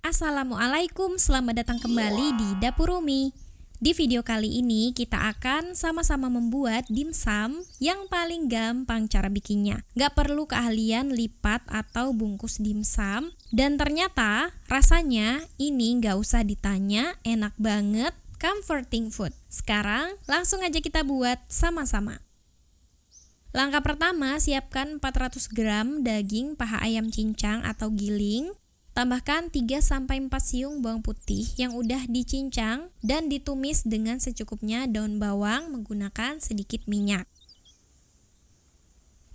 Assalamualaikum, selamat datang kembali di Dapur Umi. Di video kali ini kita akan sama-sama membuat dimsum yang paling gampang cara bikinnya. Gak perlu keahlian lipat atau bungkus dimsum. Dan ternyata rasanya ini gak usah ditanya, enak banget, comforting food. Sekarang langsung aja kita buat sama-sama. Langkah pertama, siapkan 400 gram daging paha ayam cincang atau giling. Tambahkan 3-4 siung bawang putih yang udah dicincang dan ditumis dengan secukupnya daun bawang menggunakan sedikit minyak.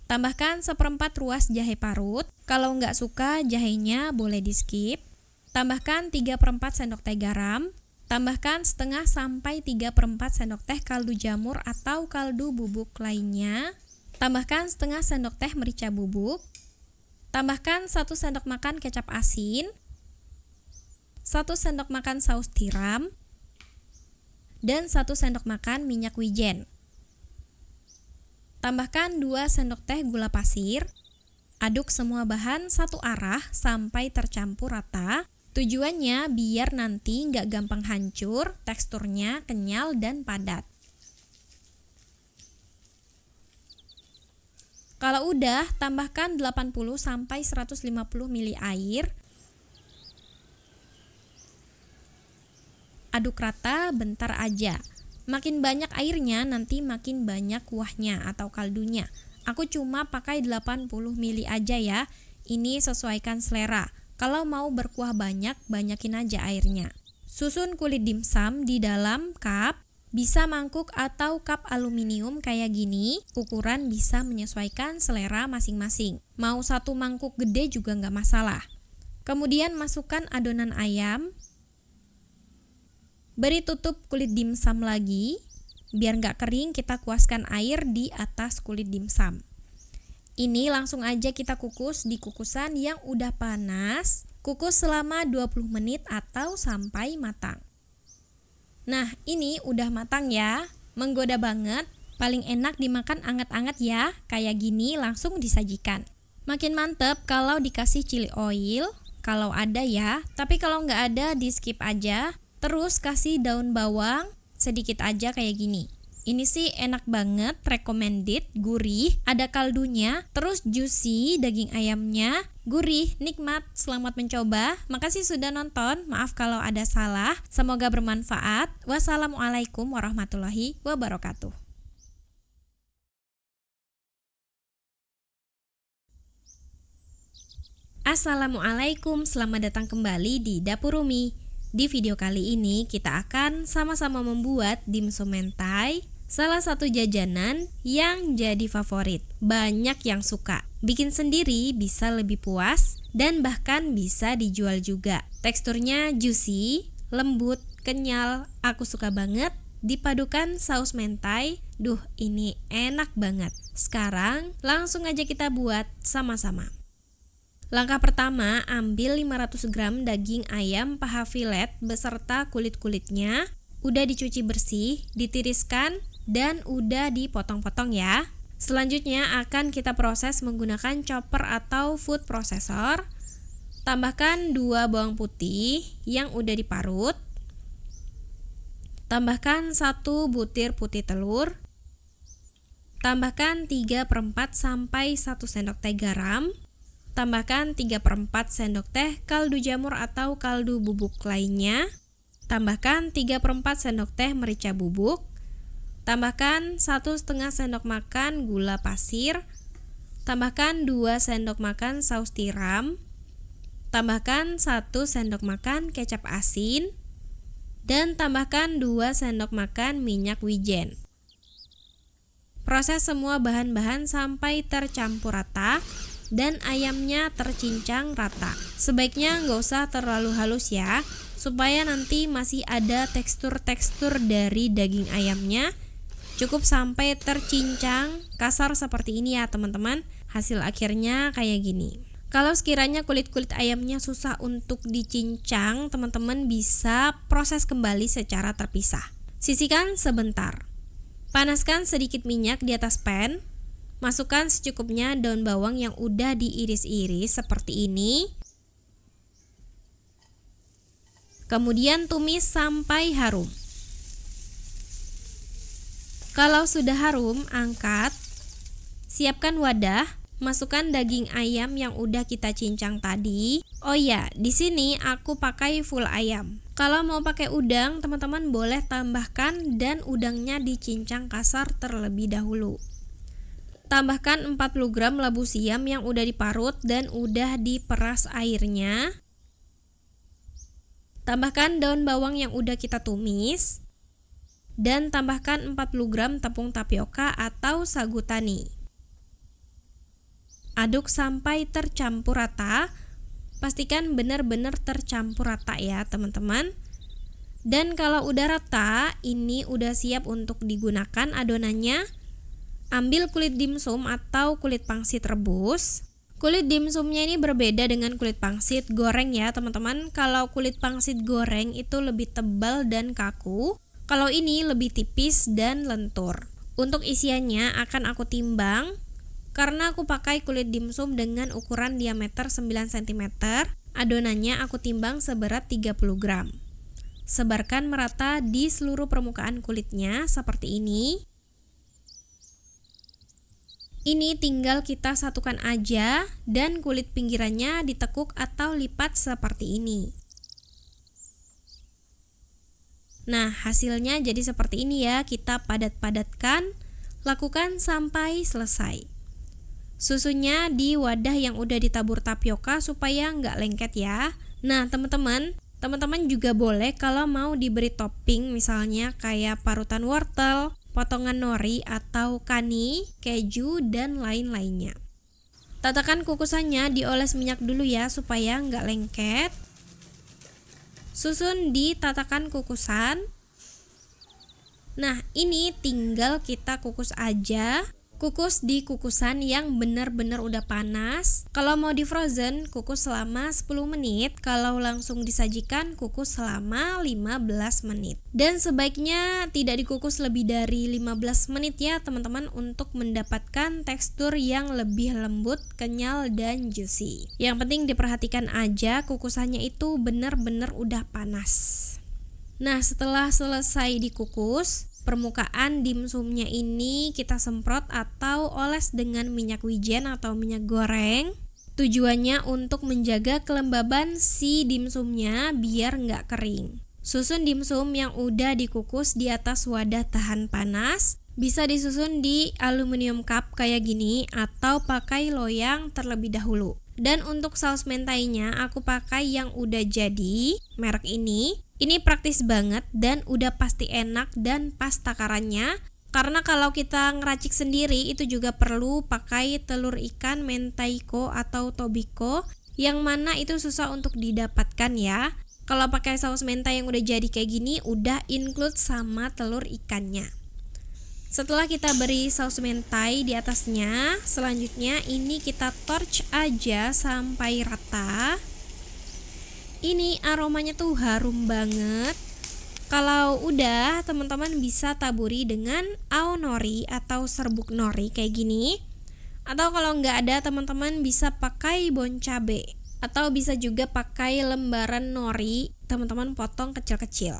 Tambahkan 1/4 ruas jahe parut, kalau nggak suka jahenya boleh di skip. Tambahkan 3/4 sendok teh garam. Tambahkan 1/2-3/4 sendok teh kaldu jamur atau kaldu bubuk lainnya. Tambahkan 1/2 sendok teh merica bubuk. Tambahkan 1 sendok makan kecap asin, 1 sendok makan saus tiram, dan 1 sendok makan minyak wijen. Tambahkan 2 sendok teh gula pasir. Aduk semua bahan satu arah sampai tercampur rata. Tujuannya biar nanti nggak gampang hancur, teksturnya kenyal dan padat. Kalau udah, tambahkan 80-150 ml air. Aduk rata bentar aja. Makin banyak airnya, nanti makin banyak kuahnya atau kaldunya. Aku cuma pakai 80 ml aja ya. Ini sesuaikan selera. Kalau mau berkuah banyak, banyakin aja airnya. Susun kulit dimsum di dalam cup. Bisa mangkuk atau cup aluminium kayak gini, ukuran bisa menyesuaikan selera masing-masing. Mau 1 mangkuk gede juga nggak masalah. Kemudian masukkan adonan ayam. Beri tutup kulit dimsum lagi. Biar nggak kering, kita kuaskan air di atas kulit dimsum. Ini langsung aja kita kukus di kukusan yang udah panas. Kukus selama 20 menit atau sampai matang. Nah, ini udah matang ya, menggoda banget, paling enak dimakan anget-anget ya, kayak gini langsung disajikan. Makin mantep kalau dikasih chili oil, kalau ada ya, tapi kalau nggak ada di skip aja. Terus kasih daun bawang, sedikit aja kayak gini. Ini sih enak banget, recommended, gurih, ada kaldunya, terus juicy, daging ayamnya, gurih, nikmat, selamat mencoba. Makasih sudah nonton, maaf kalau ada salah, semoga bermanfaat. Wassalamualaikum warahmatullahi wabarakatuh. Assalamualaikum, selamat datang kembali di Dapur Umi. Di video kali ini kita akan sama-sama membuat dimsum mentai, salah satu jajanan yang jadi favorit. Banyak yang suka. Bikin sendiri bisa lebih puas dan bahkan bisa dijual juga. Teksturnya juicy, lembut, kenyal. Aku suka banget. Dipadukan saus mentai. Duh, ini enak banget. Sekarang langsung aja kita buat sama-sama. Langkah pertama, ambil 500 gram daging ayam paha filet beserta kulit-kulitnya. Udah dicuci bersih, ditiriskan, dan udah dipotong-potong ya. Selanjutnya akan kita proses menggunakan chopper atau food processor. Tambahkan 2 bawang putih yang udah diparut. Tambahkan 1 butir putih telur. Tambahkan 3/4 sampai 1 sendok teh garam. Tambahkan 3/4 sendok teh kaldu jamur atau kaldu bubuk lainnya. Tambahkan 3/4 sendok teh merica bubuk. Tambahkan 1,5 sendok makan gula pasir. Tambahkan 2 sendok makan saus tiram. Tambahkan 1 sendok makan kecap asin. Dan tambahkan 2 sendok makan minyak wijen. Proses semua bahan-bahan sampai tercampur rata dan ayamnya tercincang rata. Sebaiknya nggak usah terlalu halus ya, supaya nanti masih ada tekstur-tekstur dari daging ayamnya. Cukup sampai tercincang kasar seperti ini ya teman-teman. Hasil akhirnya kayak gini. Kalau sekiranya kulit-kulit ayamnya susah untuk dicincang, teman-teman bisa proses kembali secara terpisah. Sisihkan sebentar. Panaskan sedikit minyak di atas pan. Masukkan secukupnya daun bawang yang udah diiris-iris seperti ini. Kemudian tumis sampai harum. Kalau sudah harum, angkat. Siapkan wadah, masukkan daging ayam yang udah kita cincang tadi. Oh ya, di sini aku pakai full ayam. Kalau mau pakai udang, teman-teman boleh tambahkan dan udangnya dicincang kasar terlebih dahulu. Tambahkan 40 gram labu siam yang udah diparut dan udah diperas airnya. Tambahkan daun bawang yang udah kita tumis. Dan tambahkan 40 gram tepung tapioka atau sagu tani. Aduk sampai tercampur rata. Pastikan benar-benar tercampur rata ya teman-teman. Dan kalau udah rata, ini udah siap untuk digunakan adonannya. Ambil kulit dimsum atau kulit pangsit rebus. Kulit dimsumnya ini berbeda dengan kulit pangsit goreng ya teman-teman. Kalau kulit pangsit goreng itu lebih tebal dan kaku. Kalau ini lebih tipis dan lentur. Untuk isiannya akan aku timbang. Karena aku pakai kulit dimsum dengan ukuran diameter 9 cm, adonannya aku timbang seberat 30 gram. Sebarkan merata di seluruh permukaan kulitnya seperti ini. Ini tinggal kita satukan aja dan kulit pinggirannya ditekuk atau lipat seperti ini. Nah, hasilnya jadi seperti ini ya, kita padat-padatkan, lakukan sampai selesai. Susunya di wadah yang udah ditabur tapioka supaya nggak lengket ya. Nah, teman-teman juga boleh kalau mau diberi topping misalnya kayak parutan wortel, potongan nori atau kani, keju, dan lain-lainnya. Tatakan kukusannya dioles minyak dulu ya supaya nggak lengket. Susun di tatakan kukusan. Nah, ini tinggal kita kukus aja. Kukus di kukusan yang benar-benar udah panas. Kalau mau di frozen, kukus selama 10 menit. Kalau langsung disajikan, kukus selama 15 menit. Dan sebaiknya tidak dikukus lebih dari 15 menit ya teman-teman, untuk mendapatkan tekstur yang lebih lembut, kenyal, dan juicy. Yang penting diperhatikan aja kukusannya itu benar-benar udah panas. Nah, setelah selesai dikukus, permukaan dimsumnya ini kita semprot atau oles dengan minyak wijen atau minyak goreng. Tujuannya untuk menjaga kelembaban si dimsumnya biar nggak kering. Susun dimsum yang udah dikukus di atas wadah tahan panas. Bisa disusun di aluminium cup kayak gini atau pakai loyang terlebih dahulu. Dan untuk saus mentainya aku pakai yang udah jadi, merek ini. Ini praktis banget dan udah pasti enak dan pas takarannya. Karena kalau kita ngeracik sendiri itu juga perlu pakai telur ikan mentaiko atau tobiko, yang mana itu susah untuk didapatkan ya. Kalau pakai saus mentai yang udah jadi kayak gini, udah include sama telur ikannya. Setelah kita beri saus mentai di atasnya, selanjutnya ini kita torch aja sampai rata. Ini aromanya tuh harum banget. Kalau udah, teman-teman bisa taburi dengan aonori atau serbuk nori kayak gini. Atau kalau nggak ada, teman-teman bisa pakai bon cabe. Atau bisa juga pakai lembaran nori, teman-teman potong kecil-kecil.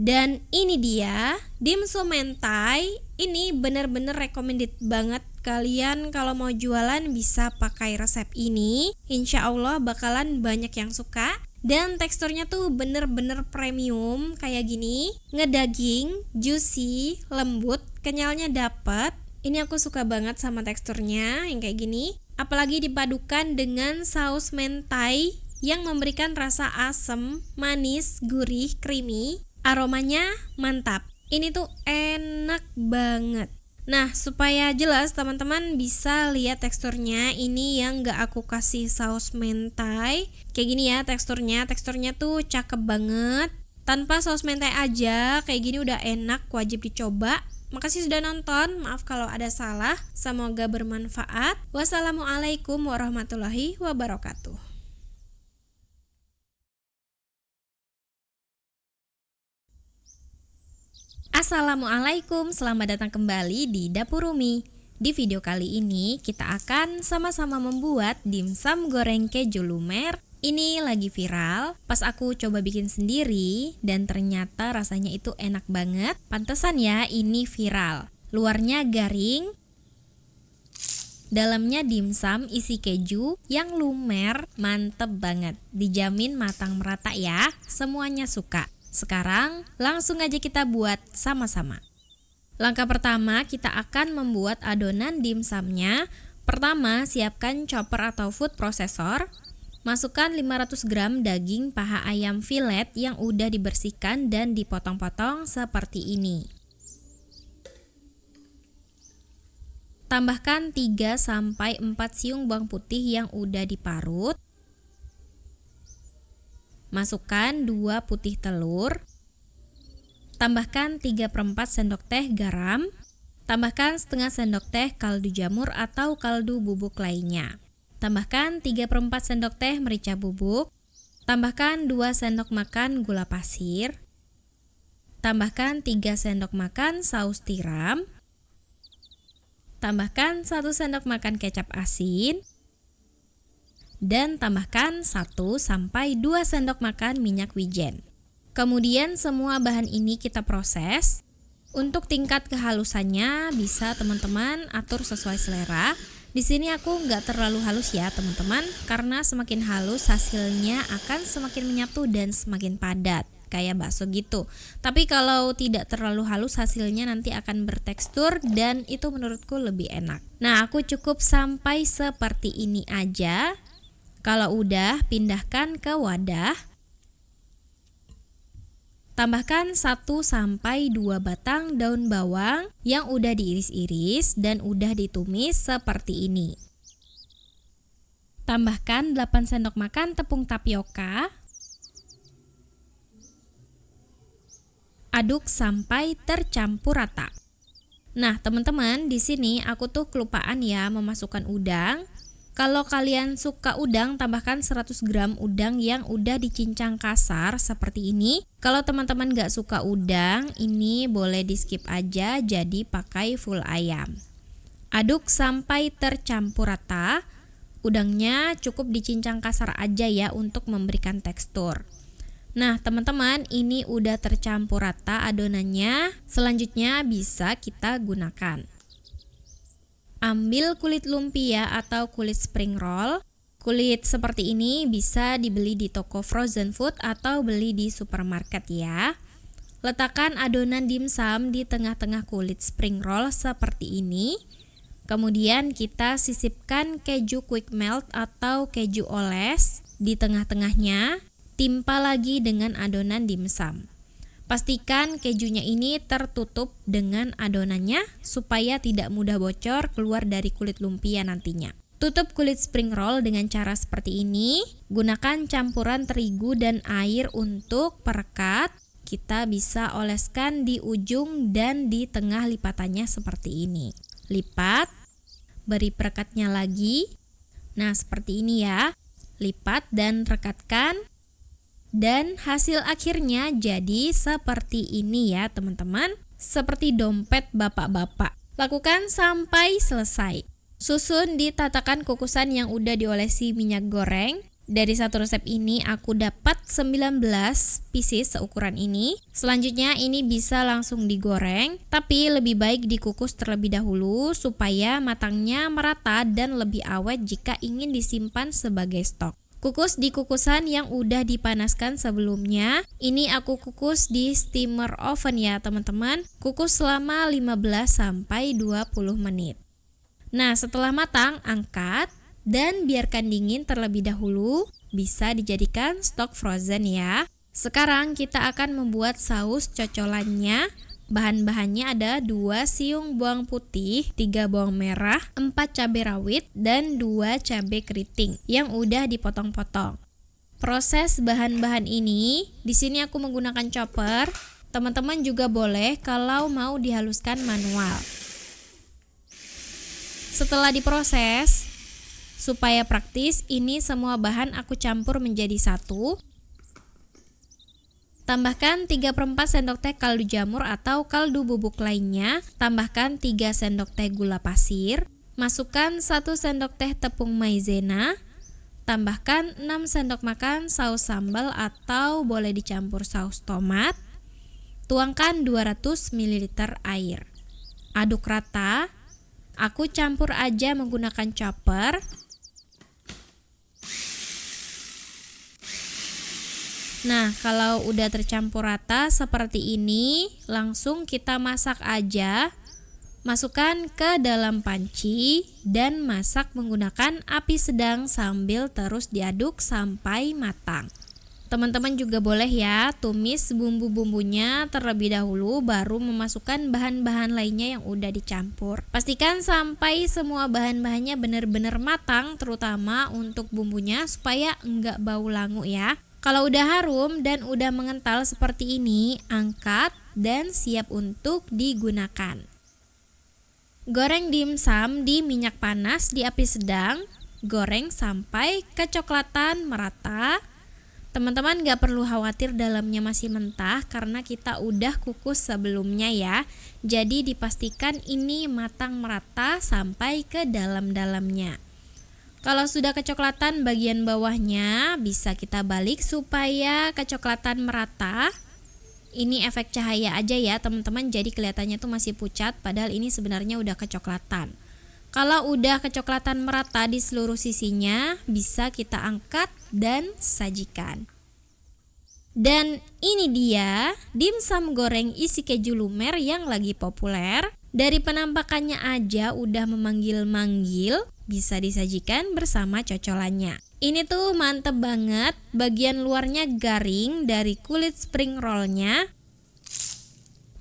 Dan ini dia, dimsum mentai. Ini bener-bener recommended banget. Kalian kalau mau jualan bisa pakai resep ini. Insya Allah bakalan banyak yang suka. Dan teksturnya tuh bener-bener premium kayak gini. Ngedaging, juicy, lembut, kenyalnya dapet. Ini aku suka banget sama teksturnya yang kayak gini. Apalagi dipadukan dengan saus mentai yang memberikan rasa asam, manis, gurih, creamy. Aromanya mantap. Ini tuh enak banget. Nah, supaya jelas teman-teman bisa lihat teksturnya. Ini yang gak aku kasih saus mentai. Kayak gini ya teksturnya. Teksturnya tuh cakep banget. Tanpa saus mentai aja kayak gini udah enak, wajib dicoba. Makasih sudah nonton. Maaf kalau ada salah. Semoga bermanfaat. Wassalamualaikum warahmatullahi wabarakatuh. Assalamualaikum, selamat datang kembali di Dapur Umi. Di video kali ini kita akan sama-sama membuat dimsum goreng keju lumer Ini lagi viral, pas aku coba bikin sendiri dan ternyata rasanya itu enak banget. Pantesan ya ini viral. Luarnya garing, dalamnya dimsum isi keju yang lumer, mantep banget. Dijamin matang merata ya, semuanya suka. Sekarang langsung aja kita buat sama-sama. Langkah pertama kita akan membuat adonan dimsumnya. Pertama siapkan chopper atau food processor. Masukkan 500 gram daging paha ayam filet yang udah dibersihkan dan dipotong-potong seperti ini. Tambahkan 3-4 siung bawang putih yang udah diparut. Masukkan 2 putih telur. Tambahkan 3/4 sendok teh garam. Tambahkan setengah sendok teh kaldu jamur atau kaldu bubuk lainnya. Tambahkan 3/4 sendok teh merica bubuk. Tambahkan 2 sendok makan gula pasir. Tambahkan 3 sendok makan saus tiram. Tambahkan 1 sendok makan kecap asin. Dan tambahkan 1-2 sendok makan minyak wijen. Kemudian semua bahan ini kita proses. Untuk tingkat kehalusannya bisa teman-teman atur sesuai selera. Di sini aku nggak terlalu halus ya teman-teman, karena semakin halus hasilnya akan semakin menyatu dan semakin padat, kayak bakso gitu. Tapi kalau tidak terlalu halus hasilnya nanti akan bertekstur dan itu menurutku lebih enak. Nah, aku cukup sampai seperti ini aja. Kalau udah, pindahkan ke wadah. Tambahkan 1-2 batang daun bawang yang udah diiris-iris dan udah ditumis seperti ini. Tambahkan 8 sendok makan tepung tapioka. Aduk sampai tercampur rata. Nah, teman-teman, di sini aku tuh kelupaan ya memasukkan udang. Kalau kalian suka udang, tambahkan 100 gram udang yang udah dicincang kasar seperti ini. Kalau teman-teman gak suka udang, ini boleh di skip aja, jadi pakai full ayam. Aduk sampai tercampur rata. Udangnya cukup dicincang kasar aja ya untuk memberikan tekstur. Nah teman-teman, ini udah tercampur rata adonannya. Selanjutnya bisa kita gunakan. Ambil kulit lumpia atau kulit spring roll. Kulit seperti ini bisa dibeli di toko frozen food atau beli di supermarket ya. Letakkan adonan dimsum di tengah-tengah kulit spring roll seperti ini. Kemudian kita sisipkan keju quick melt atau keju oles di tengah-tengahnya. Timpa lagi dengan adonan dimsum. Pastikan kejunya ini tertutup dengan adonannya supaya tidak mudah bocor keluar dari kulit lumpia nantinya. Tutup kulit spring roll dengan cara seperti ini. Gunakan campuran terigu dan air untuk perekat. Kita bisa oleskan di ujung dan di tengah lipatannya seperti ini. Lipat, beri perekatnya lagi. Nah, seperti ini ya. Lipat dan rekatkan. Dan hasil akhirnya jadi seperti ini ya teman-teman. Seperti dompet bapak-bapak. Lakukan sampai selesai. Susun di tatakan kukusan yang udah diolesi minyak goreng. Dari satu resep ini aku dapat 19 pieces seukuran ini. Selanjutnya ini bisa langsung digoreng. Tapi lebih baik dikukus terlebih dahulu supaya matangnya merata dan lebih awet jika ingin disimpan sebagai stok. Kukus di kukusan yang udah dipanaskan sebelumnya. Ini aku kukus di steamer oven ya teman-teman. Kukus selama 15-20 menit. Nah, setelah matang, angkat dan biarkan dingin terlebih dahulu. Bisa dijadikan stok frozen ya. Sekarang kita akan membuat saus cocolannya. Bahan-bahannya ada 2 siung bawang putih, 3 bawang merah, 4 cabai rawit, dan 2 cabai keriting yang udah dipotong-potong. Proses bahan-bahan ini, di sini aku menggunakan chopper. Teman-teman juga boleh kalau mau dihaluskan manual. Setelah diproses, supaya praktis, ini semua bahan aku campur menjadi satu. Tambahkan 3/4 sendok teh kaldu jamur atau kaldu bubuk lainnya. Tambahkan 3 sendok teh gula pasir. Masukkan 1 sendok teh tepung maizena. tambahkan 6 sendok makan saus sambal atau boleh dicampur saus tomat. Tuangkan 200 ml air. Aduk rata. Aku campur aja menggunakan chopper. Nah, kalau udah tercampur rata seperti ini, langsung kita masak aja. Masukkan ke dalam panci dan masak menggunakan api sedang sambil terus diaduk sampai matang. Teman-teman juga boleh ya tumis bumbu-bumbunya terlebih dahulu baru memasukkan bahan-bahan lainnya yang udah dicampur. Pastikan sampai semua bahan-bahannya benar-benar matang, terutama untuk bumbunya supaya enggak bau langu ya. Kalau udah harum dan udah mengental seperti ini, angkat dan siap untuk digunakan. Goreng dimsum di minyak panas di api sedang. Goreng sampai kecoklatan merata. Teman-teman gak perlu khawatir dalamnya masih mentah karena kita udah kukus sebelumnya ya. Jadi dipastikan ini matang merata sampai ke dalam-dalamnya. Kalau sudah kecoklatan bagian bawahnya bisa kita balik supaya kecoklatan merata. Ini efek cahaya aja ya teman-teman, jadi kelihatannya tuh masih pucat padahal ini sebenarnya udah kecoklatan. Kalau udah kecoklatan merata di seluruh sisinya, bisa kita angkat dan sajikan. Dan ini dia dimsum goreng isi keju lumer yang lagi populer. Dari penampakannya aja udah memanggil-manggil, bisa disajikan bersama cocolannya. Ini tuh mantep banget, bagian luarnya garing dari kulit spring rollnya.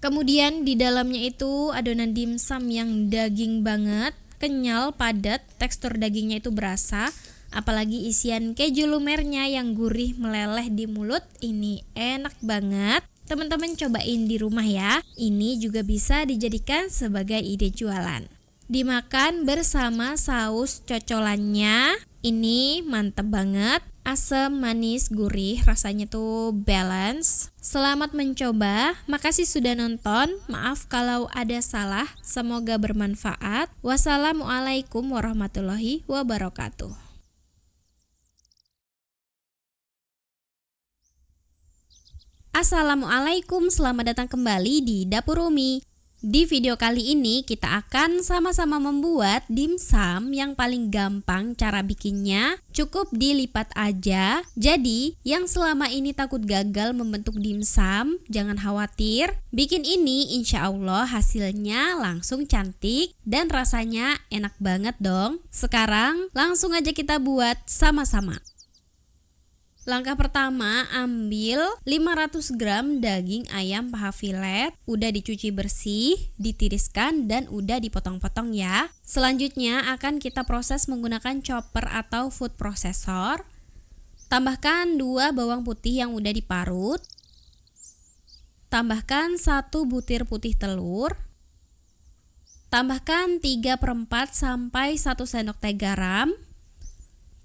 Kemudian di dalamnya itu adonan dimsum yang daging banget, kenyal, padat, tekstur dagingnya itu berasa. Apalagi isian keju lumernya yang gurih meleleh di mulut, ini enak banget. Teman-teman cobain di rumah ya. Ini juga bisa dijadikan sebagai ide jualan. Dimakan bersama saus cocolannya. Ini mantep banget. Asam, manis, gurih, rasanya tuh balance. Selamat mencoba. Makasih sudah nonton. Maaf kalau ada salah. Semoga bermanfaat. Wassalamualaikum warahmatullahi wabarakatuh. Assalamualaikum, selamat datang kembali di Dapur Umi. Di video kali ini kita akan sama-sama membuat dimsum yang paling gampang cara bikinnya. Cukup dilipat aja. Jadi yang selama ini takut gagal membentuk dimsum, jangan khawatir. Bikin ini insya Allah hasilnya langsung cantik dan rasanya enak banget dong. Sekarang langsung aja kita buat sama-sama. Langkah pertama, ambil 500 gram daging ayam paha filet, udah dicuci bersih, ditiriskan dan udah dipotong-potong ya. Selanjutnya akan kita proses menggunakan chopper atau food processor. Tambahkan 2 bawang putih yang udah diparut. Tambahkan 1 butir putih telur. Tambahkan 3/4 sampai 1 sendok teh garam.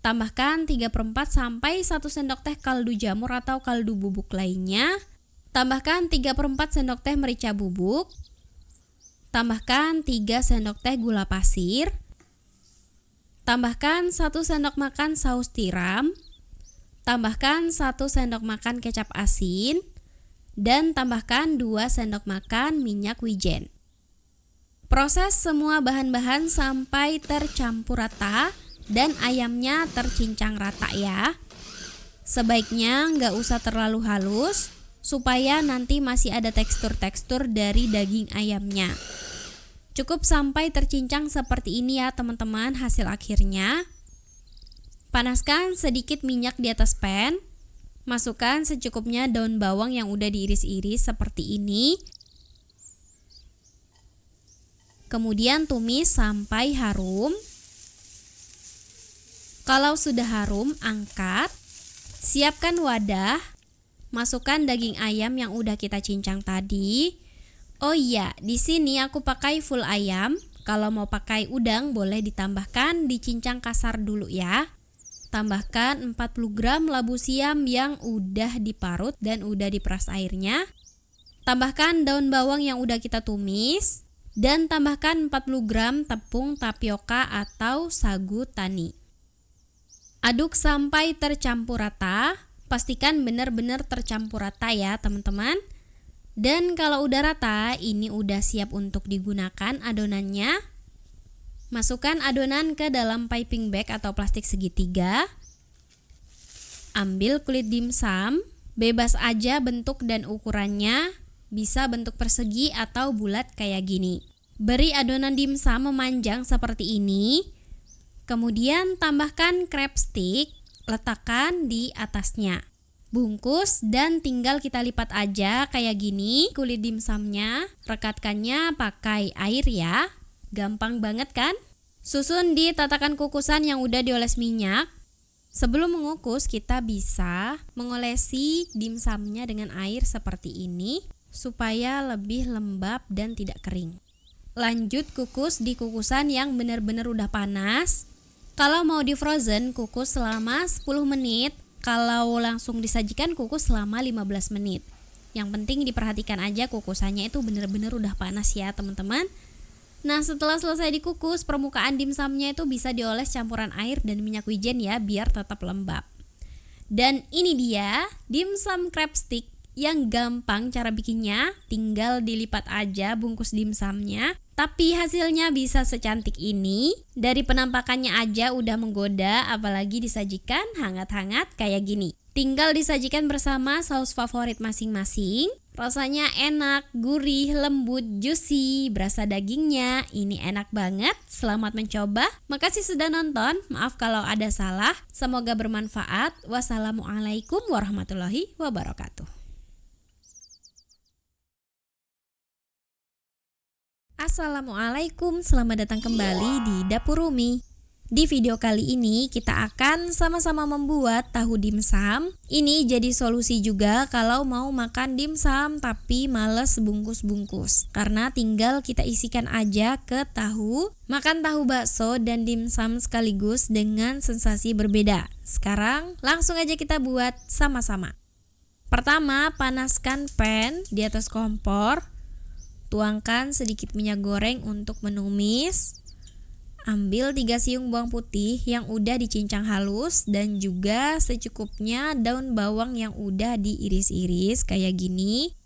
Tambahkan 3/4 sampai 1 sendok teh kaldu jamur atau kaldu bubuk lainnya. Tambahkan 3/4 sendok teh merica bubuk. Tambahkan 3 sendok teh gula pasir. Tambahkan 1 sendok makan saus tiram. Tambahkan 1 sendok makan kecap asin. Dan tambahkan 2 sendok makan minyak wijen. Proses semua bahan-bahan sampai tercampur rata dan ayamnya tercincang rata ya. Sebaiknya nggak usah terlalu halus supaya nanti masih ada tekstur-tekstur dari daging ayamnya. Cukup sampai tercincang seperti ini ya teman-teman hasil akhirnya. Panaskan sedikit minyak di atas pan. Masukkan secukupnya daun bawang yang udah diiris-iris seperti ini. Kemudian tumis sampai harum. Kalau sudah harum, angkat. Siapkan wadah. Masukkan daging ayam yang udah kita cincang tadi. Oh iya, di sini aku pakai full ayam. Kalau mau pakai udang boleh ditambahkan dicincang kasar dulu ya. Tambahkan 40 gram labu siam yang udah diparut dan udah diperas airnya. Tambahkan daun bawang yang udah kita tumis. Dan tambahkan 40 gram tepung tapioka atau sagu tani. Aduk sampai tercampur rata. Pastikan benar-benar tercampur rata ya teman-teman. Dan kalau udah rata, ini udah siap untuk digunakan adonannya. Masukkan adonan ke dalam piping bag atau plastik segitiga. Ambil kulit dimsum, bebas aja bentuk dan ukurannya, bisa bentuk persegi atau bulat kayak gini. Beri adonan dimsum memanjang seperti ini. Kemudian tambahkan crab stick, letakkan di atasnya. Bungkus dan tinggal kita lipat aja kayak gini kulit dimsumnya. Rekatkannya pakai air ya. Gampang banget kan? Susun di tatakan kukusan yang udah dioles minyak. Sebelum mengukus, kita bisa mengolesi dimsumnya dengan air seperti ini supaya lebih lembab dan tidak kering. Lanjut kukus di kukusan yang benar-benar udah panas. Kalau mau di frozen, kukus selama 10 menit. Kalau langsung disajikan, kukus selama 15 menit. Yang penting diperhatikan aja kukusannya itu benar-benar udah panas ya teman-teman. Nah, setelah selesai dikukus, permukaan dimsumnya itu bisa dioles campuran air dan minyak wijen ya, biar tetap lembab. Dan ini dia dimsum crab stick yang gampang cara bikinnya. Tinggal dilipat aja bungkus dimsumnya. Tapi hasilnya bisa secantik ini. Dari penampakannya aja udah menggoda, apalagi disajikan hangat-hangat kayak gini. Tinggal disajikan bersama saus favorit masing-masing. Rasanya enak, gurih, lembut, juicy, berasa dagingnya. Ini enak banget, selamat mencoba. Makasih sudah nonton, maaf kalau ada salah. Semoga bermanfaat. Wassalamualaikum warahmatullahi wabarakatuh. Assalamualaikum, selamat datang kembali di Dapur Umi. Di video kali ini kita akan sama-sama membuat tahu dimsum. Ini jadi solusi juga kalau mau makan dimsum tapi males bungkus-bungkus. Karena tinggal kita isikan aja ke tahu. Makan tahu bakso dan dimsum sekaligus dengan sensasi berbeda. Sekarang langsung aja kita buat sama-sama. Pertama, panaskan pan di atas kompor. Tuangkan sedikit minyak goreng untuk menumis. Ambil 3 siung bawang putih yang udah dicincang halus dan juga secukupnya daun bawang yang udah diiris-iris kayak gini.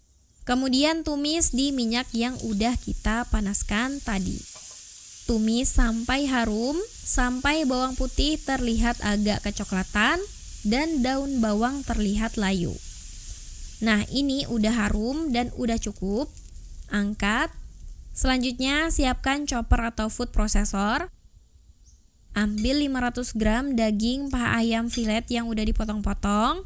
Kemudian tumis di minyak yang udah kita panaskan tadi. Tumis sampai harum, sampai bawang putih terlihat agak kecoklatan dan daun bawang terlihat layu. Nah, ini udah harum dan udah cukup. Angkat. Selanjutnya siapkan chopper atau food processor. Ambil 500 gram daging paha ayam filet yang udah dipotong-potong.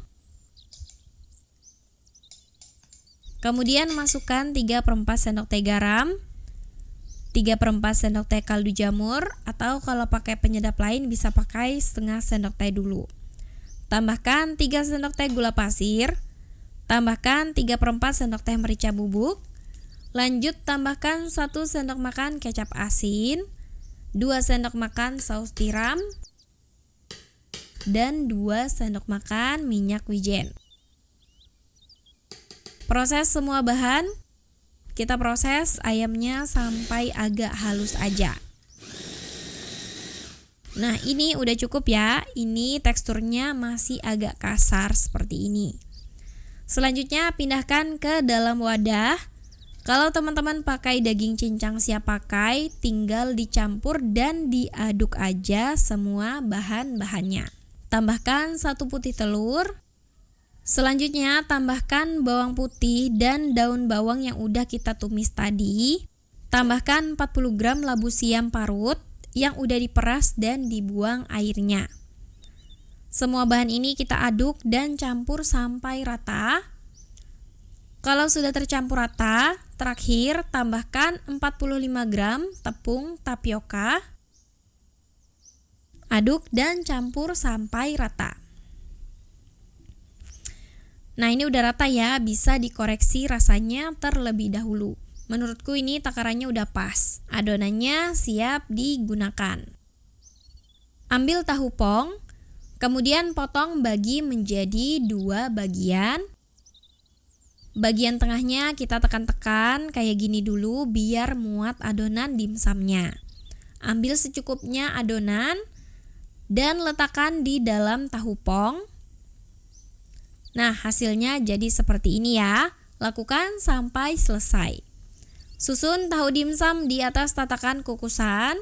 Kemudian masukkan 3/4 sendok teh garam, 3/4 sendok teh kaldu jamur, atau kalau pakai penyedap lain bisa pakai setengah sendok teh dulu. Tambahkan 3 sendok teh gula pasir. Tambahkan 3/4 sendok teh merica bubuk. Lanjut tambahkan 1 sendok makan kecap asin, 2 sendok makan saus tiram, dan 2 sendok makan minyak wijen. Proses semua bahan, kita proses ayamnya sampai agak halus aja. Nah, ini udah cukup ya, ini teksturnya masih agak kasar seperti ini. Selanjutnya pindahkan ke dalam wadah. Kalau teman-teman pakai daging cincang siap pakai, tinggal dicampur dan diaduk aja semua bahan-bahannya. Tambahkan 1 putih telur. Selanjutnya tambahkan bawang putih dan daun bawang yang udah kita tumis tadi. Tambahkan 40 gram labu siam parut yang udah diperas dan dibuang airnya. Semua bahan ini kita aduk dan campur sampai rata. Kalau sudah tercampur rata, terakhir tambahkan 45 gram tepung tapioka. Aduk dan campur sampai rata. Nah, ini udah rata ya, bisa dikoreksi rasanya terlebih dahulu. Menurutku ini takarannya udah pas. Adonannya siap digunakan. Ambil tahu pong, kemudian potong bagi menjadi 2 bagian. Bagian tengahnya kita tekan-tekan kayak gini dulu biar muat adonan dimsumnya. Ambil secukupnya adonan, dan letakkan di dalam tahu pong. Nah, hasilnya jadi seperti ini ya. Lakukan sampai selesai. Susun tahu dimsum di atas tatakan kukusan.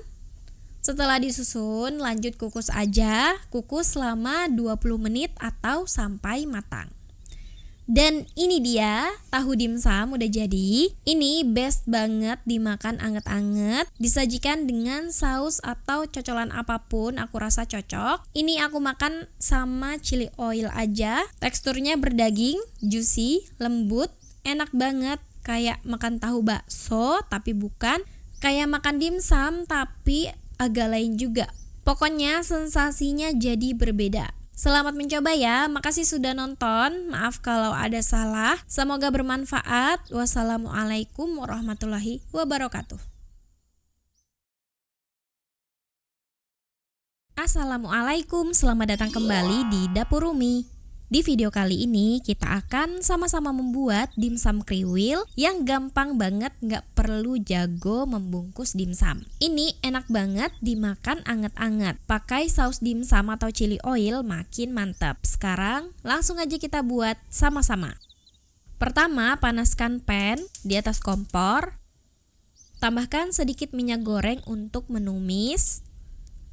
Setelah disusun, lanjut kukus aja. Kukus selama 20 menit atau sampai matang. Dan ini dia, tahu dimsum udah jadi. Ini best banget dimakan anget-anget. Disajikan dengan saus atau cocolan apapun, aku rasa cocok. Ini aku makan sama chili oil aja. Teksturnya berdaging, juicy, lembut, enak banget. Kayak makan tahu bakso, tapi bukan. Kayak makan dimsum, tapi agak lain juga. Pokoknya sensasinya jadi berbeda. Selamat mencoba ya, makasih sudah nonton. Maaf kalau ada salah. Semoga bermanfaat. Wassalamualaikum warahmatullahi wabarakatuh. Assalamualaikum, selamat datang kembali di Dapur Umi. Di video kali ini kita akan sama-sama membuat dimsum kriwil yang gampang banget, gak perlu jago membungkus dimsum. Ini enak banget dimakan anget-anget. Pakai saus dimsum atau chili oil makin mantap. Sekarang langsung aja kita buat sama-sama. Pertama, panaskan pan di atas kompor. Tambahkan sedikit minyak goreng untuk menumis.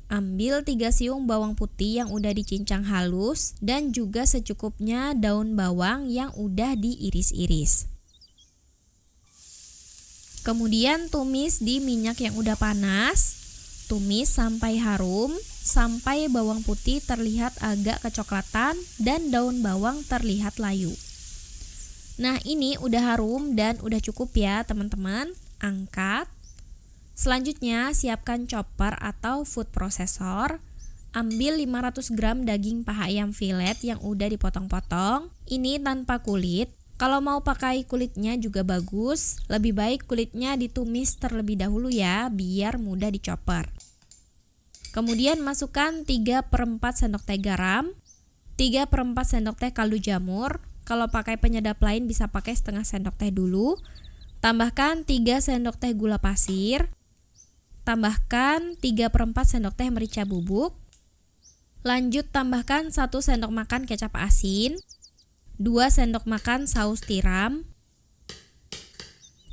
Ambil 3 siung bawang putih yang udah dicincang halus dan juga secukupnya daun bawang yang udah diiris-iris. Kemudian tumis di minyak yang udah panas. Tumis sampai harum, sampai bawang putih terlihat agak kecoklatan dan daun bawang terlihat layu. Nah, ini udah harum dan udah cukup ya teman-teman. Angkat. Selanjutnya, siapkan chopper atau food processor. Ambil 500 gram daging paha ayam filet yang udah dipotong-potong. Ini tanpa kulit. Kalau mau pakai kulitnya juga bagus. Lebih baik kulitnya ditumis terlebih dahulu ya, biar mudah dichopper. Kemudian masukkan 3/4 sendok teh garam, 3/4 sendok teh kaldu jamur. Kalau pakai penyedap lain bisa pakai setengah sendok teh dulu. Tambahkan 3 sendok teh gula pasir. Tambahkan 3/4 sendok teh merica bubuk. Lanjut tambahkan 1 sendok makan kecap asin, 2 sendok makan saus tiram,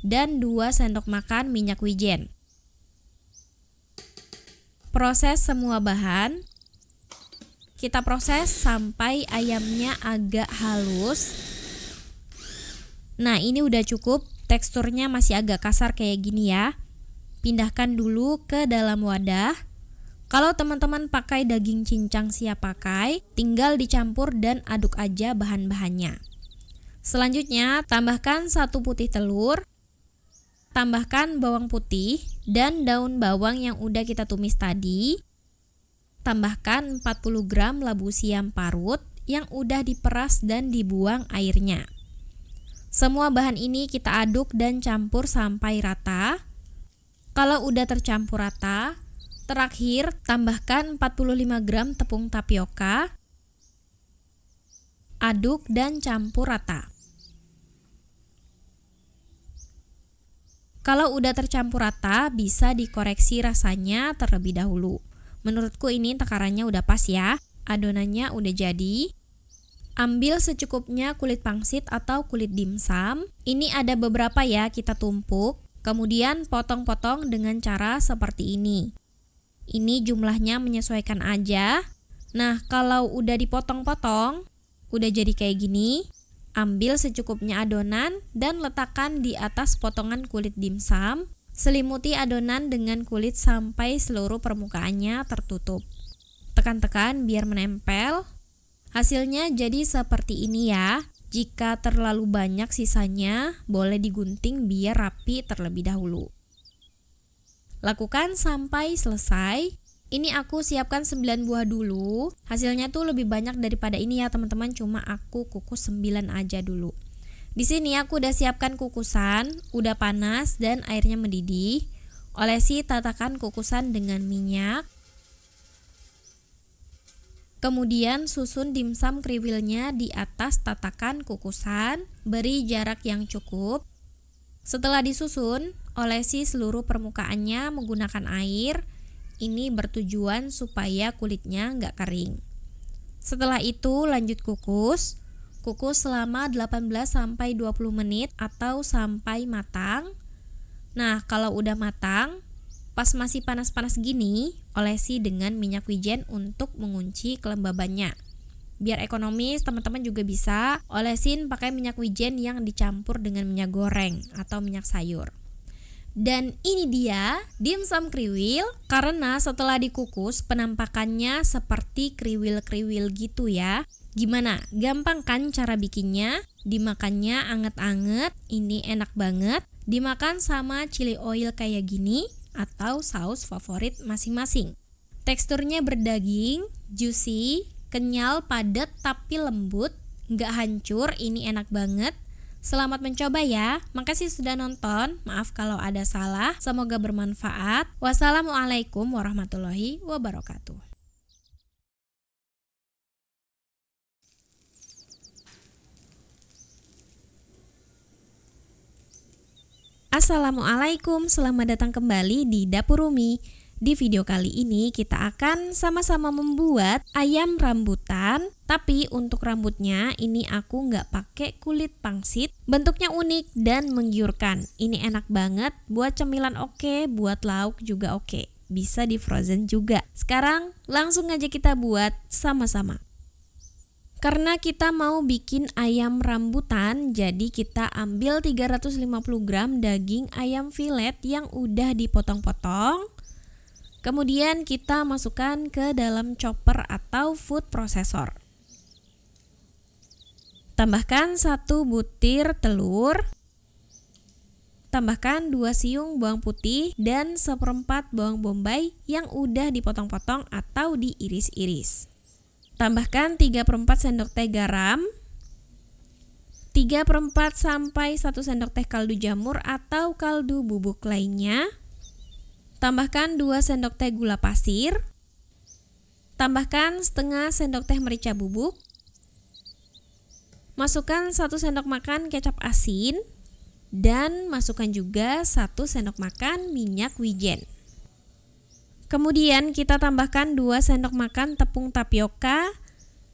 dan 2 sendok makan minyak wijen. Proses semua bahan. Kita proses sampai ayamnya agak halus. Nah, ini udah cukup. Teksturnya masih agak kasar kayak gini ya. Pindahkan dulu ke dalam wadah. Kalau teman-teman pakai daging cincang siap pakai, tinggal dicampur dan aduk aja bahan-bahannya. Selanjutnya, tambahkan 1 putih telur. Tambahkan bawang putih dan daun bawang yang udah kita tumis tadi. Tambahkan 40 gram labu siam parut yang udah diperas dan dibuang airnya. Semua bahan ini kita aduk dan campur sampai rata. Kalau udah tercampur rata, terakhir tambahkan 45 gram tepung tapioka. Aduk dan campur rata. Kalau udah tercampur rata, bisa dikoreksi rasanya terlebih dahulu. Menurutku ini takarannya udah pas ya. Adonannya udah jadi. Ambil secukupnya kulit pangsit atau kulit dimsum. Ini ada beberapa ya, kita tumpuk. Kemudian potong-potong dengan cara seperti ini. Ini jumlahnya menyesuaikan aja. Nah, kalau udah dipotong-potong, udah jadi kayak gini. Ambil secukupnya adonan dan letakkan di atas potongan kulit dimsum. Selimuti adonan dengan kulit sampai seluruh permukaannya tertutup. Tekan-tekan biar menempel. Hasilnya jadi seperti ini ya. Jika terlalu banyak sisanya, boleh digunting biar rapi terlebih dahulu. Lakukan sampai selesai. Ini aku siapkan 9 buah dulu. Hasilnya tuh lebih banyak daripada ini ya teman-teman, cuma aku kukus 9 aja dulu. Di sini aku udah siapkan kukusan, udah panas dan airnya mendidih. Olesi tatakan kukusan dengan minyak. Kemudian susun dimsum kriwilnya di atas tatakan kukusan, beri jarak yang cukup. Setelah disusun, olesi seluruh permukaannya menggunakan air. Ini bertujuan supaya kulitnya nggak kering. Setelah itu lanjut kukus. Kukus selama 18-20 menit atau sampai matang. Nah, kalau udah matang, pas masih panas-panas gini, olesi dengan minyak wijen untuk mengunci kelembabannya. Biar ekonomis, teman-teman juga bisa olesin pakai minyak wijen yang dicampur dengan minyak goreng atau minyak sayur. Dan ini dia dimsum kriwil, karena setelah dikukus penampakannya seperti kriwil-kriwil gitu ya. Gimana? Gampang kan cara bikinnya? Dimakannya anget-anget, ini enak banget. Dimakan sama chili oil kayak gini atau saus favorit masing-masing. Teksturnya berdaging, juicy, kenyal, padat tapi lembut, nggak hancur, ini enak banget. Selamat mencoba ya. Makasih sudah nonton. Maaf kalau ada salah. Semoga bermanfaat. Wassalamualaikum warahmatullahi wabarakatuh. Assalamualaikum, selamat datang kembali di Dapur Umi. Di video kali ini kita akan sama-sama membuat ayam rambutan. Tapi untuk rambutnya ini aku nggak pakai kulit pangsit. Bentuknya unik dan menggiurkan. Ini enak banget, buat cemilan oke, buat lauk juga oke. Bisa di frozen juga. Sekarang langsung aja kita buat sama-sama. Karena kita mau bikin ayam rambutan, jadi kita ambil 350 gram daging ayam filet yang udah dipotong-potong. Kemudian kita masukkan ke dalam chopper atau food processor. Tambahkan 1 butir telur. Tambahkan 2 siung bawang putih dan 1/4 bawang bombay yang udah dipotong-potong atau diiris-iris. Tambahkan 3/4 sendok teh garam, 3/4 sampai 1 sendok teh kaldu jamur atau kaldu bubuk lainnya. Tambahkan 2 sendok teh gula pasir. Tambahkan setengah sendok teh merica bubuk. Masukkan 1 sendok makan kecap asin dan masukkan juga 1 sendok makan minyak wijen. Kemudian kita tambahkan 2 sendok makan tepung tapioka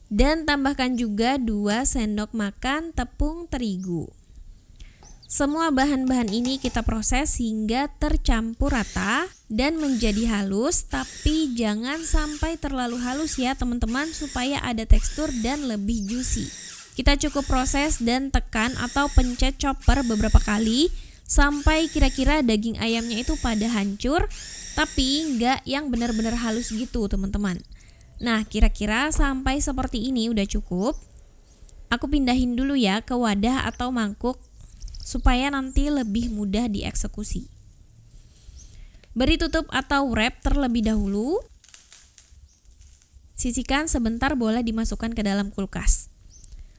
dan tambahkan juga 2 sendok makan tepung terigu. Semua bahan-bahan ini kita proses hingga tercampur rata dan menjadi halus, tapi jangan sampai terlalu halus ya teman-teman, supaya ada tekstur dan lebih juicy. Kita cukup proses dan tekan atau pencet chopper beberapa kali sampai kira-kira daging ayamnya itu pada hancur, tapi nggak yang benar-benar halus gitu teman-teman. Nah, kira-kira sampai seperti ini udah cukup. Aku pindahin dulu ya ke wadah atau mangkuk supaya nanti lebih mudah dieksekusi. Beri tutup atau wrap terlebih dahulu. Sisihkan sebentar, boleh dimasukkan ke dalam kulkas.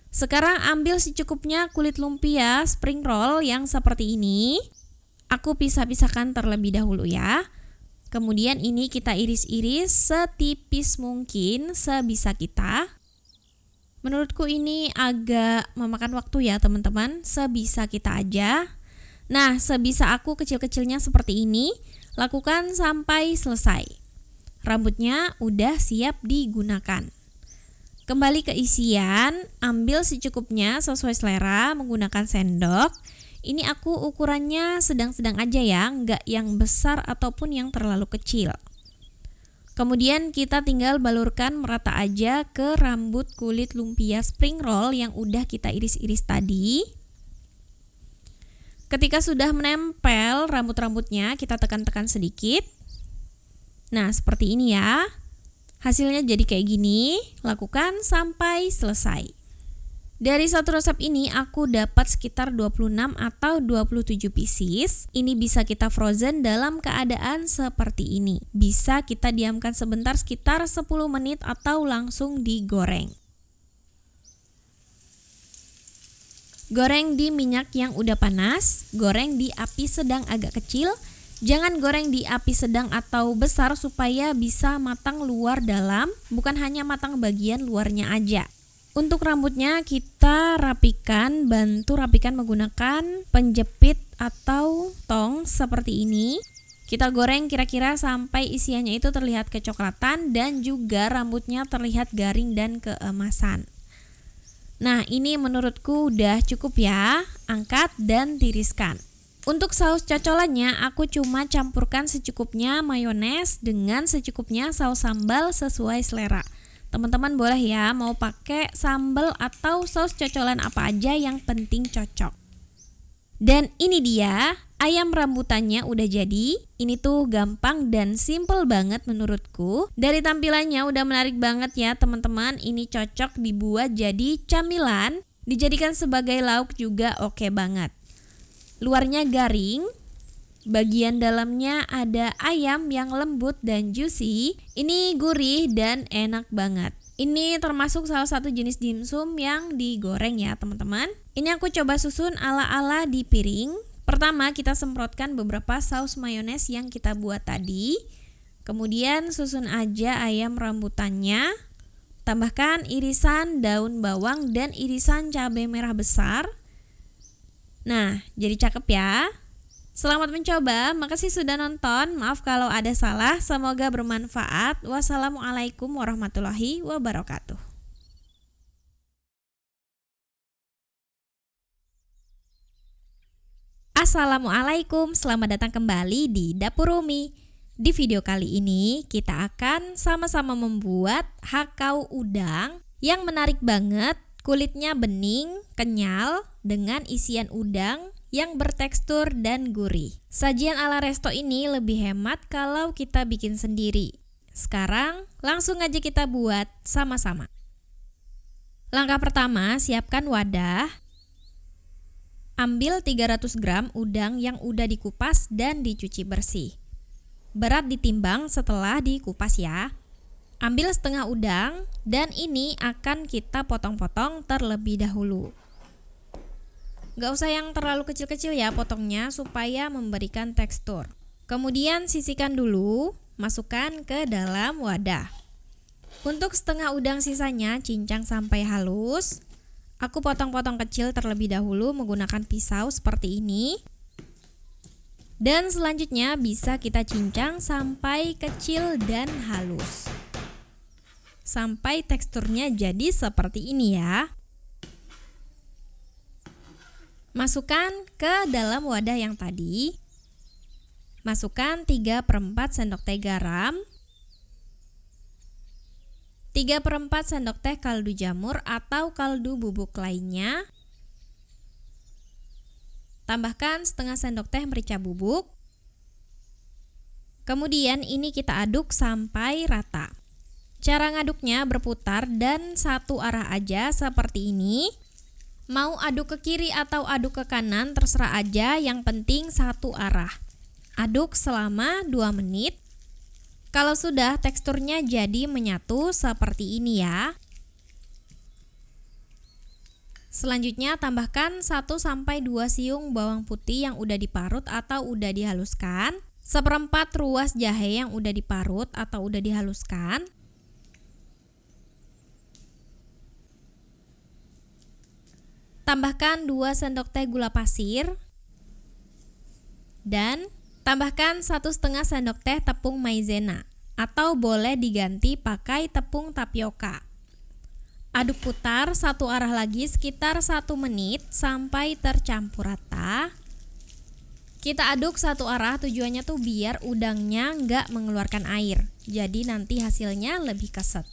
Sekarang ambil secukupnya kulit lumpia spring roll yang seperti ini. Aku pisah-pisahkan terlebih dahulu ya. Kemudian ini kita iris-iris setipis mungkin sebisa kita. Menurutku ini agak memakan waktu ya teman-teman, sebisa kita aja. Nah, sebisa aku kecil-kecilnya seperti ini, lakukan sampai selesai. Rambutnya udah siap digunakan. Kembali ke isian, ambil secukupnya sesuai selera menggunakan sendok. Ini aku ukurannya sedang-sedang aja ya, nggak yang besar ataupun yang terlalu kecil. Kemudian kita tinggal balurkan merata aja ke rambut kulit lumpia spring roll yang udah kita iris-iris tadi. Ketika sudah menempel rambut-rambutnya, kita tekan-tekan sedikit. Nah, seperti ini ya. Hasilnya jadi kayak gini, lakukan sampai selesai. Dari satu resep ini aku dapat sekitar 26 atau 27 pieces. Ini bisa kita frozen dalam keadaan seperti ini. Bisa kita diamkan sebentar sekitar 10 menit atau langsung digoreng. Goreng di minyak yang udah panas, goreng di api sedang agak kecil. Jangan goreng di api sedang atau besar supaya bisa matang luar dalam, bukan hanya matang bagian luarnya aja. Untuk rambutnya kita rapikan, bantu rapikan menggunakan penjepit atau tong seperti ini. Kita goreng kira-kira sampai isiannya itu terlihat kecoklatan dan juga rambutnya terlihat garing dan keemasan. Nah, ini menurutku udah cukup ya. Angkat dan tiriskan. Untuk saus cocolannya aku cuma campurkan secukupnya mayones dengan secukupnya saus sambal sesuai selera. Teman-teman boleh ya mau pakai sambal atau saus cocolan apa aja, yang penting cocok. Dan ini dia, ayam rambutannya udah jadi. Ini tuh gampang dan simple banget menurutku. Dari tampilannya udah menarik banget ya teman-teman. Ini cocok dibuat jadi camilan, dijadikan sebagai lauk juga oke banget. Luarnya garing, bagian dalamnya ada ayam yang lembut dan juicy. Ini gurih dan enak banget. Ini termasuk salah satu jenis dimsum yang digoreng ya teman-teman. Ini aku coba susun ala-ala di piring. Pertama kita semprotkan beberapa saus mayones yang kita buat tadi. Kemudian susun aja ayam rambutannya. Tambahkan irisan daun bawang dan irisan cabai merah besar. Nah, jadi cakep ya. Selamat mencoba, makasih sudah nonton. Maaf kalau ada salah, semoga bermanfaat. Wassalamualaikum warahmatullahi wabarakatuh. Assalamualaikum, selamat datang kembali di Dapur Umi. Di video kali ini kita akan sama-sama membuat hakau udang yang menarik banget. Kulitnya bening, kenyal, dengan isian udang yang bertekstur dan gurih. Sajian ala resto ini lebih hemat kalau kita bikin sendiri. Sekarang langsung aja kita buat sama-sama. Langkah pertama, siapkan wadah. Ambil 300 gram udang yang udah dikupas dan dicuci bersih. Berat ditimbang setelah dikupas ya. Ambil setengah udang dan ini akan kita potong-potong terlebih dahulu. Gak usah yang terlalu kecil-kecil ya potongnya, supaya memberikan tekstur. Kemudian sisihkan dulu, masukkan ke dalam wadah. Untuk setengah udang sisanya cincang sampai halus. Aku potong-potong kecil terlebih dahulu menggunakan pisau seperti ini. Dan selanjutnya bisa kita cincang sampai kecil dan halus. Sampai teksturnya jadi seperti ini ya. Masukkan ke dalam wadah yang tadi. Masukkan 3/4 sendok teh garam, 3/4 sendok teh kaldu jamur atau kaldu bubuk lainnya. Tambahkan setengah sendok teh merica bubuk. Kemudian ini kita aduk sampai rata. Cara ngaduknya berputar dan satu arah aja seperti ini. Mau aduk ke kiri atau aduk ke kanan terserah aja, yang penting satu arah. Aduk selama 2 menit. Kalau sudah teksturnya jadi menyatu seperti ini ya. Selanjutnya tambahkan 1-2 siung bawang putih yang udah diparut atau udah dihaluskan. 1/4 ruas jahe yang udah diparut atau udah dihaluskan. Tambahkan 2 sendok teh gula pasir dan tambahkan 1,5 sendok teh tepung maizena atau boleh diganti pakai tepung tapioka. Aduk putar satu arah lagi sekitar 1 menit sampai tercampur rata. Kita aduk satu arah, tujuannya tuh biar udangnya nggak mengeluarkan air, jadi nanti hasilnya lebih keset.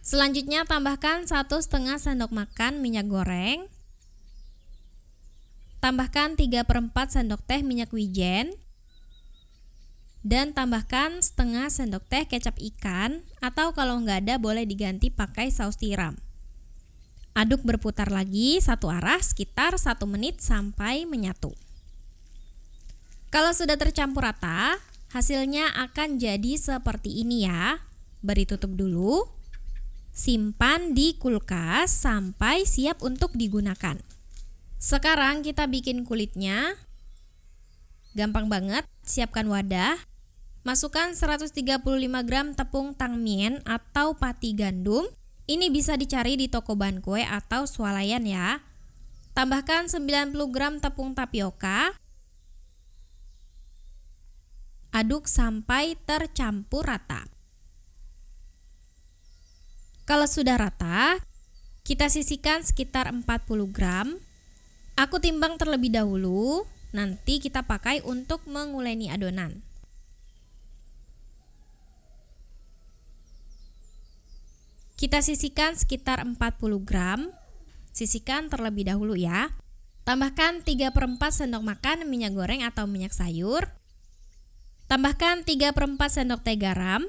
Selanjutnya tambahkan 1,5 sendok makan minyak goreng. Tambahkan 3/4 sendok teh minyak wijen. Dan tambahkan setengah sendok teh kecap ikan atau kalau nggak ada boleh diganti pakai saus tiram. Aduk berputar lagi satu arah sekitar 1 menit sampai menyatu. Kalau sudah tercampur rata, hasilnya akan jadi seperti ini ya. Beri tutup dulu. Simpan di kulkas sampai siap untuk digunakan. Sekarang kita bikin kulitnya. Gampang banget, siapkan wadah. Masukkan 135 gram tepung tangmien atau pati gandum. Ini bisa dicari di toko bahan kue atau swalayan ya. Tambahkan 90 gram tepung tapioka. Aduk sampai tercampur rata. Kalau sudah rata, kita sisihkan sekitar 40 gram. Aku timbang terlebih dahulu, nanti kita pakai untuk menguleni adonan. Kita sisihkan sekitar 40 gram. Sisihkan terlebih dahulu ya. Tambahkan 3/4 sendok makan minyak goreng atau minyak sayur. Tambahkan 3/4 sendok teh garam.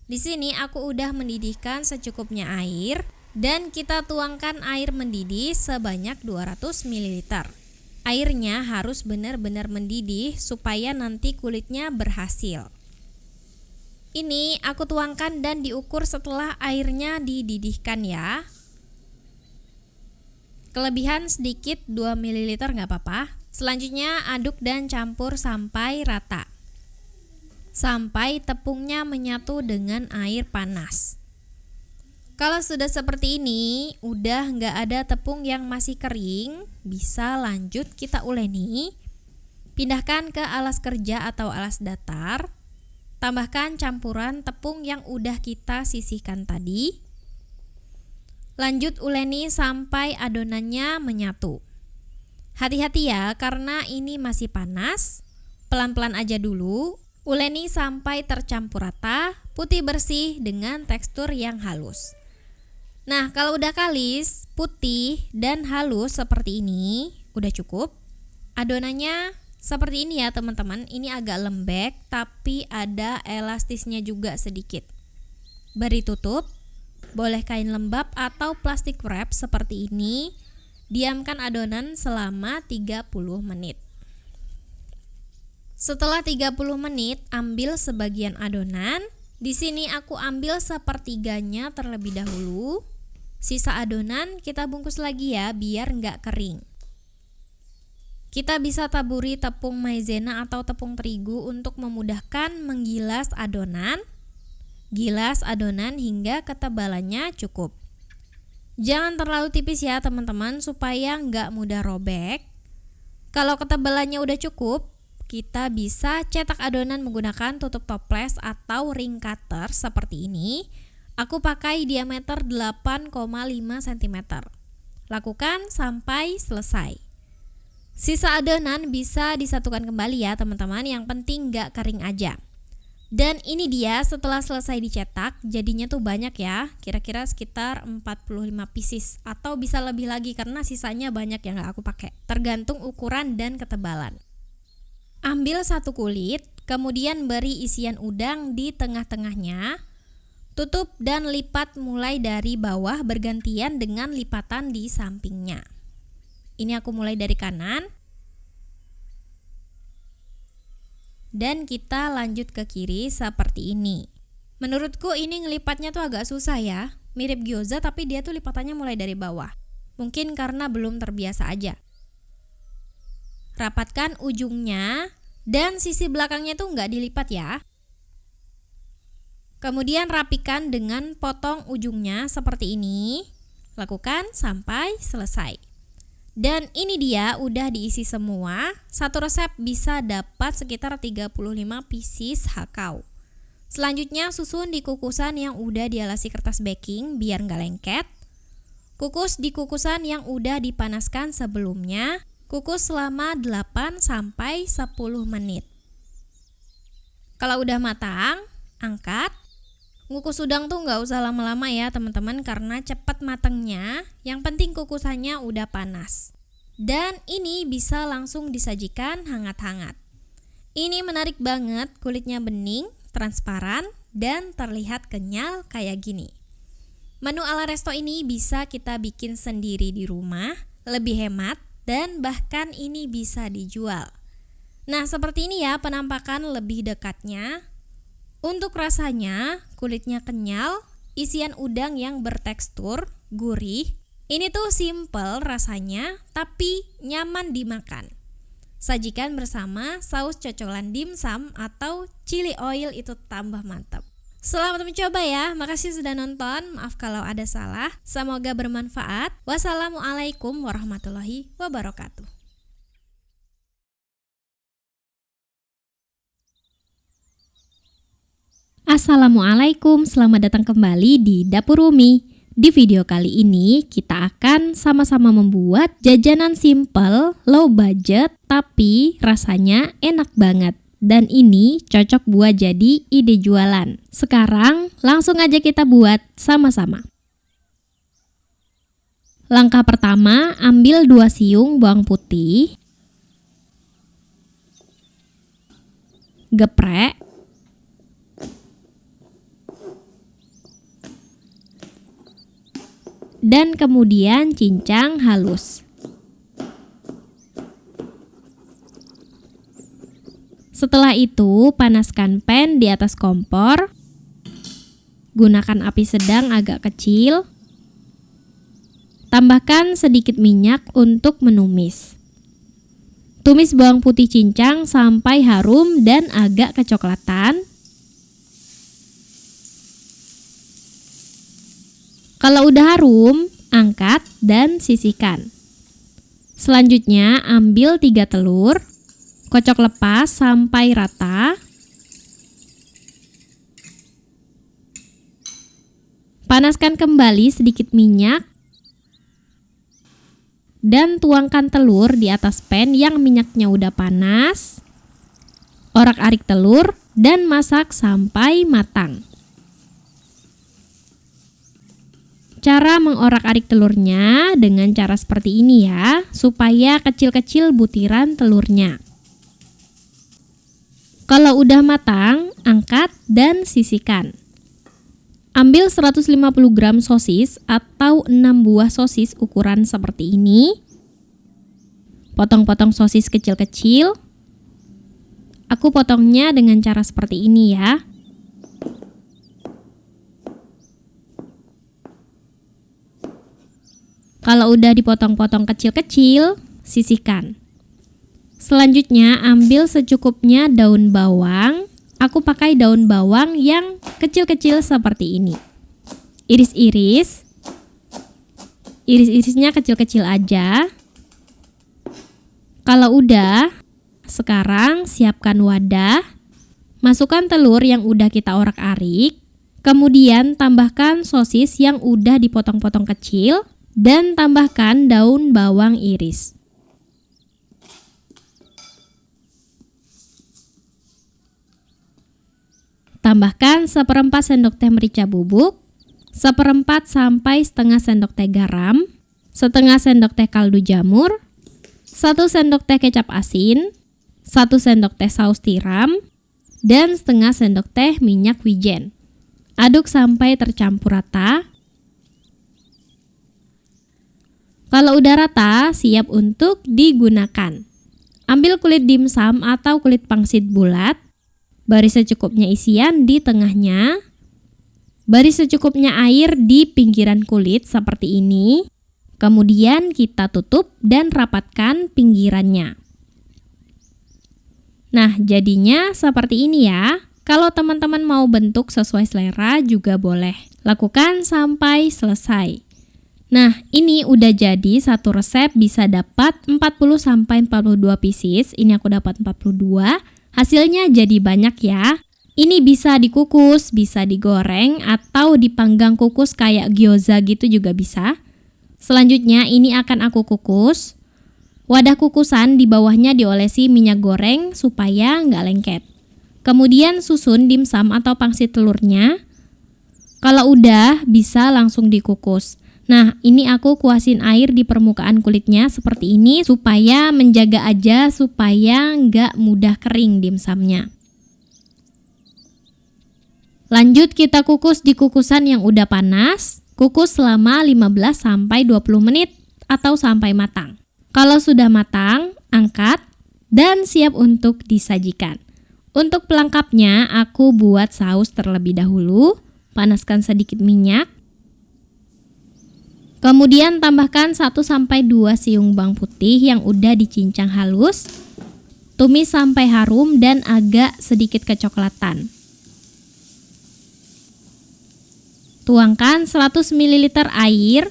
Di sini aku udah mendidihkan secukupnya air dan kita tuangkan air mendidih sebanyak 200 ml. Airnya harus benar-benar mendidih supaya nanti kulitnya berhasil. Ini aku tuangkan dan diukur setelah airnya dididihkan ya. Kelebihan sedikit 2 ml nggak apa-apa. Selanjutnya aduk dan campur sampai rata. Sampai tepungnya menyatu dengan air panas. Kalau sudah seperti ini, udah nggak ada tepung yang masih kering, bisa lanjut kita uleni. Pindahkan ke alas kerja atau alas datar. Tambahkan campuran tepung yang udah kita sisihkan tadi. Lanjut uleni sampai adonannya menyatu. Hati-hati ya, karena ini masih panas. Pelan-pelan aja dulu. Uleni sampai tercampur rata, putih bersih dengan tekstur yang halus. Nah, kalau udah kalis, putih dan halus seperti ini, udah cukup. Adonannya seperti ini ya teman-teman. Ini agak lembek tapi ada elastisnya juga sedikit. Beri tutup. Boleh kain lembab atau plastik wrap seperti ini. Diamkan adonan selama 30 menit. Setelah 30 menit, ambil sebagian adonan. Di sini aku ambil sepertiganya terlebih dahulu. Sisa adonan kita bungkus lagi ya, biar nggak kering. Kita bisa taburi tepung maizena atau tepung terigu untuk memudahkan menggilas adonan. Gilas adonan hingga ketebalannya cukup. Jangan terlalu tipis ya teman-teman, supaya nggak mudah robek. Kalau ketebalannya udah cukup, kita bisa cetak adonan menggunakan tutup toples atau ring cutter seperti ini. Aku pakai diameter 8,5 cm. Lakukan sampai selesai. Sisa adonan bisa disatukan kembali ya teman-teman, yang penting nggak kering aja. Dan ini dia setelah selesai dicetak, jadinya tuh banyak ya, kira-kira sekitar 45 pieces atau bisa lebih lagi karena sisanya banyak yang nggak aku pakai. Tergantung ukuran dan ketebalan. Ambil satu kulit, kemudian beri isian udang di tengah-tengahnya. Tutup dan lipat mulai dari bawah bergantian dengan lipatan di sampingnya. Ini aku mulai dari kanan. Dan kita lanjut ke kiri seperti ini. Menurutku ini ngelipatnya tuh agak susah ya. Mirip gyoza tapi dia tuh lipatannya mulai dari bawah. Mungkin karena belum terbiasa aja. Rapatkan ujungnya dan sisi belakangnya tuh nggak dilipat ya. Kemudian rapikan dengan potong ujungnya seperti ini. Lakukan sampai selesai. Dan ini dia udah diisi semua. Satu resep bisa dapat sekitar 35 pieces hakau. Selanjutnya susun di kukusan yang udah dialasi kertas baking biar nggak lengket. Kukus di kukusan yang udah dipanaskan sebelumnya. Kukus selama 8-10 menit. Kalau udah matang, angkat. Ngukus udang tuh nggak usah lama-lama ya teman-teman, karena cepat matangnya. Yang penting kukusannya udah panas. Dan ini bisa langsung disajikan hangat-hangat. Ini menarik banget, kulitnya bening, transparan, dan terlihat kenyal kayak gini. Menu ala resto ini bisa kita bikin sendiri di rumah, lebih hemat, dan bahkan ini bisa dijual. Nah, seperti ini ya penampakan lebih dekatnya. Untuk rasanya, kulitnya kenyal, isian udang yang bertekstur, gurih. Ini tuh simple rasanya, tapi nyaman dimakan. Sajikan bersama saus cocolan dimsum atau chili oil, itu tambah mantap. Selamat mencoba ya, makasih sudah nonton, maaf kalau ada salah. Semoga bermanfaat. Wassalamualaikum warahmatullahi wabarakatuh. Assalamualaikum, selamat datang kembali di Dapur Umi. Di video kali ini kita akan sama-sama membuat jajanan simple, low budget, tapi rasanya enak banget. Dan ini cocok buat jadi ide jualan. Sekarang langsung aja kita buat sama-sama. Langkah pertama, ambil 2 siung bawang putih. Geprek. Dan kemudian cincang halus. Setelah itu, panaskan pan di atas kompor. Gunakan api sedang agak kecil. Tambahkan sedikit minyak untuk menumis. Tumis bawang putih cincang sampai harum dan agak kecoklatan. Kalau udah harum, angkat dan sisihkan. Selanjutnya, ambil 3 telur, kocok lepas sampai rata. Panaskan kembali sedikit minyak dan tuangkan telur di atas pan yang minyaknya udah panas. Orak-arik telur dan masak sampai matang. Cara mengorak-arik telurnya dengan cara seperti ini ya, supaya kecil-kecil butiran telurnya. Kalau udah matang, angkat dan sisihkan. Ambil 150 gram sosis atau 6 buah sosis ukuran seperti ini. Potong-potong sosis kecil-kecil. Aku potongnya dengan cara seperti ini ya. Kalau udah dipotong-potong kecil-kecil, sisihkan. Selanjutnya, ambil secukupnya daun bawang. Aku pakai daun bawang yang kecil-kecil seperti ini. Iris-iris. Iris-irisnya kecil-kecil aja. Kalau udah, sekarang siapkan wadah. Masukkan telur yang udah kita orak-arik. Kemudian tambahkan sosis yang udah dipotong-potong kecil. Dan tambahkan daun bawang iris. Tambahkan 1/4 sendok teh merica bubuk, 1/4 sampai setengah sendok teh garam, setengah sendok teh kaldu jamur, 1 sendok teh kecap asin, 1 sendok teh saus tiram, dan setengah sendok teh minyak wijen. Aduk sampai tercampur rata. Kalau udah rata, siap untuk digunakan. Ambil kulit dimsum atau kulit pangsit bulat. Beri secukupnya isian di tengahnya. Beri secukupnya air di pinggiran kulit seperti ini. Kemudian kita tutup dan rapatkan pinggirannya. Nah, jadinya seperti ini ya. Kalau teman-teman mau bentuk sesuai selera juga boleh. Lakukan sampai selesai. Nah, ini udah jadi satu resep bisa dapat 40-42 pieces. Ini aku dapat 42. Hasilnya jadi banyak ya. Ini bisa dikukus, bisa digoreng, atau dipanggang kukus kayak gyoza gitu juga bisa. Selanjutnya ini akan aku kukus. Wadah kukusan di bawahnya diolesi minyak goreng supaya nggak lengket. Kemudian susun dimsum atau pangsit telurnya. Kalau udah, bisa langsung dikukus. Nah, ini aku kuasin air di permukaan kulitnya seperti ini supaya menjaga aja supaya nggak mudah kering dimsumnya. Lanjut kita kukus di kukusan yang udah panas. Kukus selama 15-20 menit atau sampai matang. Kalau sudah matang, angkat dan siap untuk disajikan. Untuk pelengkapnya, aku buat saus terlebih dahulu. Panaskan sedikit minyak. Kemudian tambahkan 1-2 siung bawang putih yang udah dicincang halus. Tumis sampai harum dan agak sedikit kecoklatan. Tuangkan 100 ml air.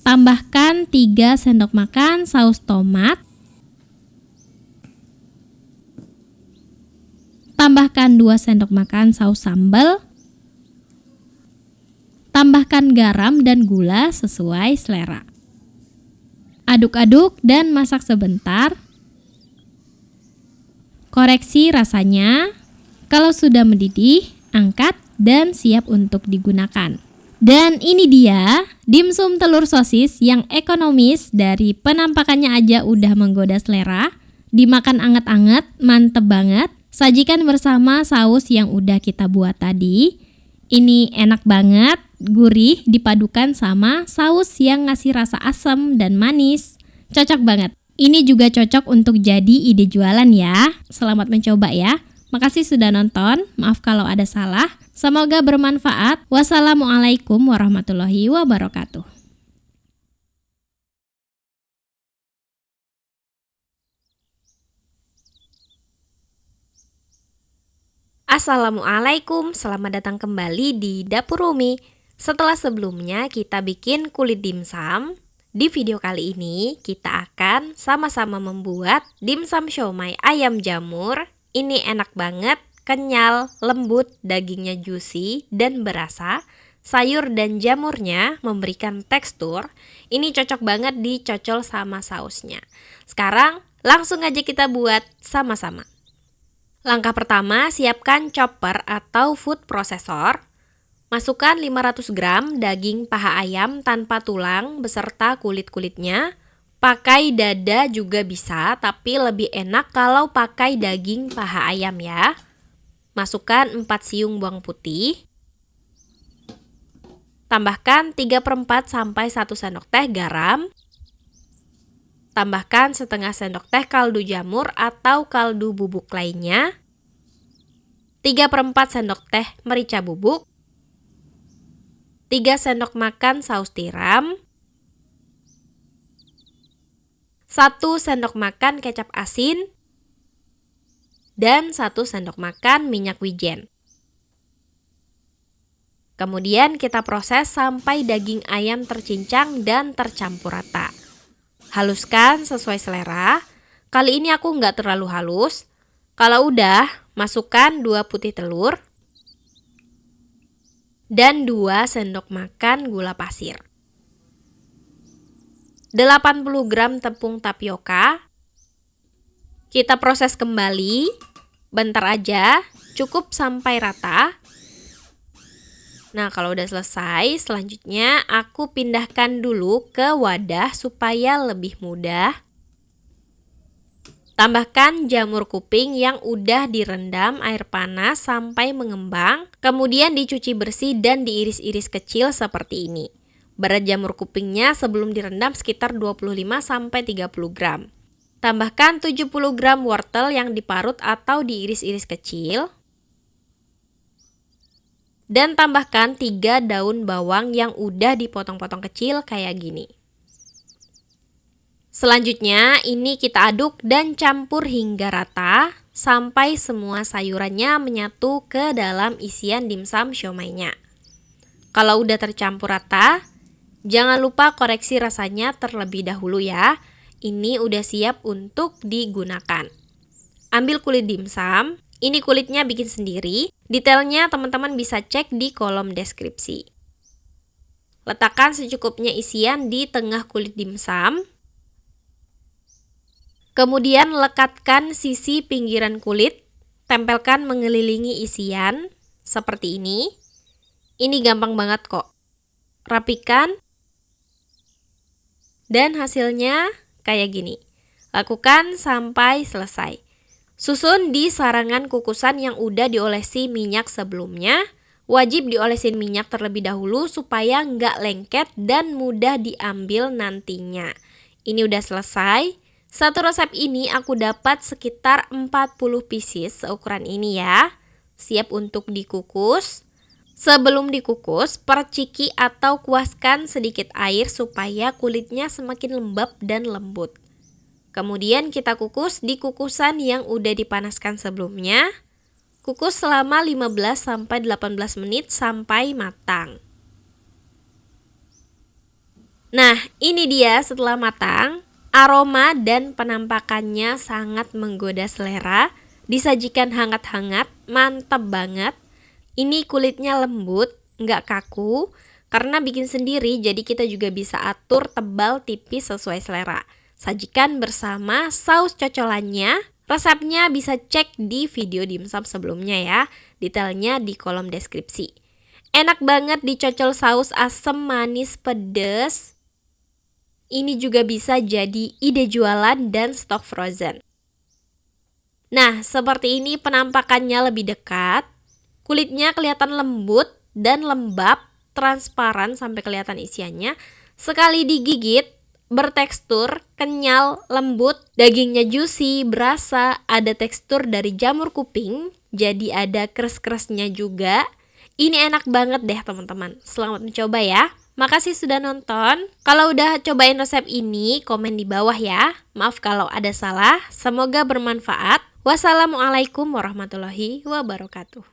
Tambahkan 3 sendok makan saus tomat. Tambahkan 2 sendok makan saus sambal. Tambahkan garam dan gula sesuai selera. Aduk-aduk dan masak sebentar. Koreksi rasanya. Kalau sudah mendidih, angkat dan siap untuk digunakan. Dan ini dia dimsum telur sosis yang ekonomis, dari penampakannya aja udah menggoda selera. Dimakan anget-anget, mantep banget. Sajikan bersama saus yang udah kita buat tadi. Ini enak banget, gurih dipadukan sama saus yang ngasih rasa asam dan manis. Cocok banget. Ini juga cocok untuk jadi ide jualan ya. Selamat mencoba ya. Makasih sudah nonton. Maaf kalau ada salah. Semoga bermanfaat. Wassalamualaikum warahmatullahi wabarakatuh. Assalamualaikum, selamat datang kembali di Dapur Umi. Setelah sebelumnya kita bikin kulit dimsum, di video kali ini kita akan sama-sama membuat dimsum siomay ayam jamur. Ini enak banget, kenyal, lembut, dagingnya juicy dan berasa. Sayur dan jamurnya memberikan tekstur. Ini cocok banget dicocol sama sausnya. Sekarang langsung aja kita buat sama-sama. Langkah pertama, siapkan chopper atau food processor. Masukkan 500 gram daging paha ayam tanpa tulang beserta kulit-kulitnya. Pakai dada juga bisa, tapi lebih enak kalau pakai daging paha ayam ya. Masukkan 4 siung bawang putih. Tambahkan 3/4 sampai 1 sendok teh garam. Tambahkan setengah sendok teh kaldu jamur atau kaldu bubuk lainnya. 3/4 sendok teh merica bubuk. 3 sendok makan saus tiram. 1 sendok makan kecap asin. Dan 1 sendok makan minyak wijen. Kemudian kita proses sampai daging ayam tercincang dan tercampur rata. Haluskan sesuai selera. Kali ini aku nggak terlalu halus. Kalau udah, masukkan 2 putih telur dan 2 sendok makan gula pasir. 80 gram tepung tapioka. Kita proses kembali. Bentar aja, cukup sampai rata. Nah, kalau udah selesai, selanjutnya aku pindahkan dulu ke wadah supaya lebih mudah. Tambahkan jamur kuping yang udah direndam air panas sampai mengembang, kemudian dicuci bersih dan diiris-iris kecil seperti ini. Berat jamur kupingnya sebelum direndam sekitar 25-30 gram. Tambahkan 70 gram wortel yang diparut atau diiris-iris kecil. Dan tambahkan 3 daun bawang yang udah dipotong-potong kecil kayak gini. Selanjutnya ini kita aduk dan campur hingga rata sampai semua sayurannya menyatu ke dalam isian dimsum siomaynya. Kalau udah tercampur rata, jangan lupa koreksi rasanya terlebih dahulu ya. Ini udah siap untuk digunakan. Ambil kulit dimsum. Ini kulitnya bikin sendiri. Detailnya teman-teman bisa cek di kolom deskripsi. Letakkan secukupnya isian di tengah kulit dimsum. Kemudian lekatkan sisi pinggiran kulit. Tempelkan mengelilingi isian seperti ini. Ini gampang banget kok. Rapikan. Dan hasilnya kayak gini. Lakukan sampai selesai. Susun di sarangan kukusan yang udah diolesi minyak sebelumnya. Wajib diolesin minyak terlebih dahulu supaya nggak lengket dan mudah diambil nantinya. Ini udah selesai. Satu resep ini aku dapat sekitar 40 pieces seukuran ini ya. Siap untuk dikukus. Sebelum dikukus, perciki atau kuaskan sedikit air supaya kulitnya semakin lembab dan lembut. Kemudian kita kukus di kukusan yang udah dipanaskan sebelumnya. Kukus selama 15-18 menit sampai matang. Nah, ini dia setelah matang. Aroma dan penampakannya sangat menggoda selera. Disajikan hangat-hangat, mantap banget. Ini kulitnya lembut, nggak kaku. Karena bikin sendiri, jadi kita juga bisa atur tebal tipis sesuai selera. Sajikan bersama saus cocolannya. Resepnya bisa cek di video dimsum sebelumnya ya. Detailnya di kolom deskripsi. Enak banget dicocol saus asam, manis, pedas. Ini juga bisa jadi ide jualan dan stok frozen. Nah, seperti ini penampakannya lebih dekat. Kulitnya kelihatan lembut dan lembab, transparan sampai kelihatan isiannya. Sekali digigit, bertekstur, kenyal, lembut, dagingnya juicy, berasa, ada tekstur dari jamur kuping, jadi ada kres-kresnya juga. Ini enak banget deh teman-teman. Selamat mencoba ya. Makasih sudah nonton. Kalau udah cobain resep ini, komen di bawah ya. Maaf kalau ada salah. Semoga bermanfaat. Wassalamualaikum warahmatullahi wabarakatuh.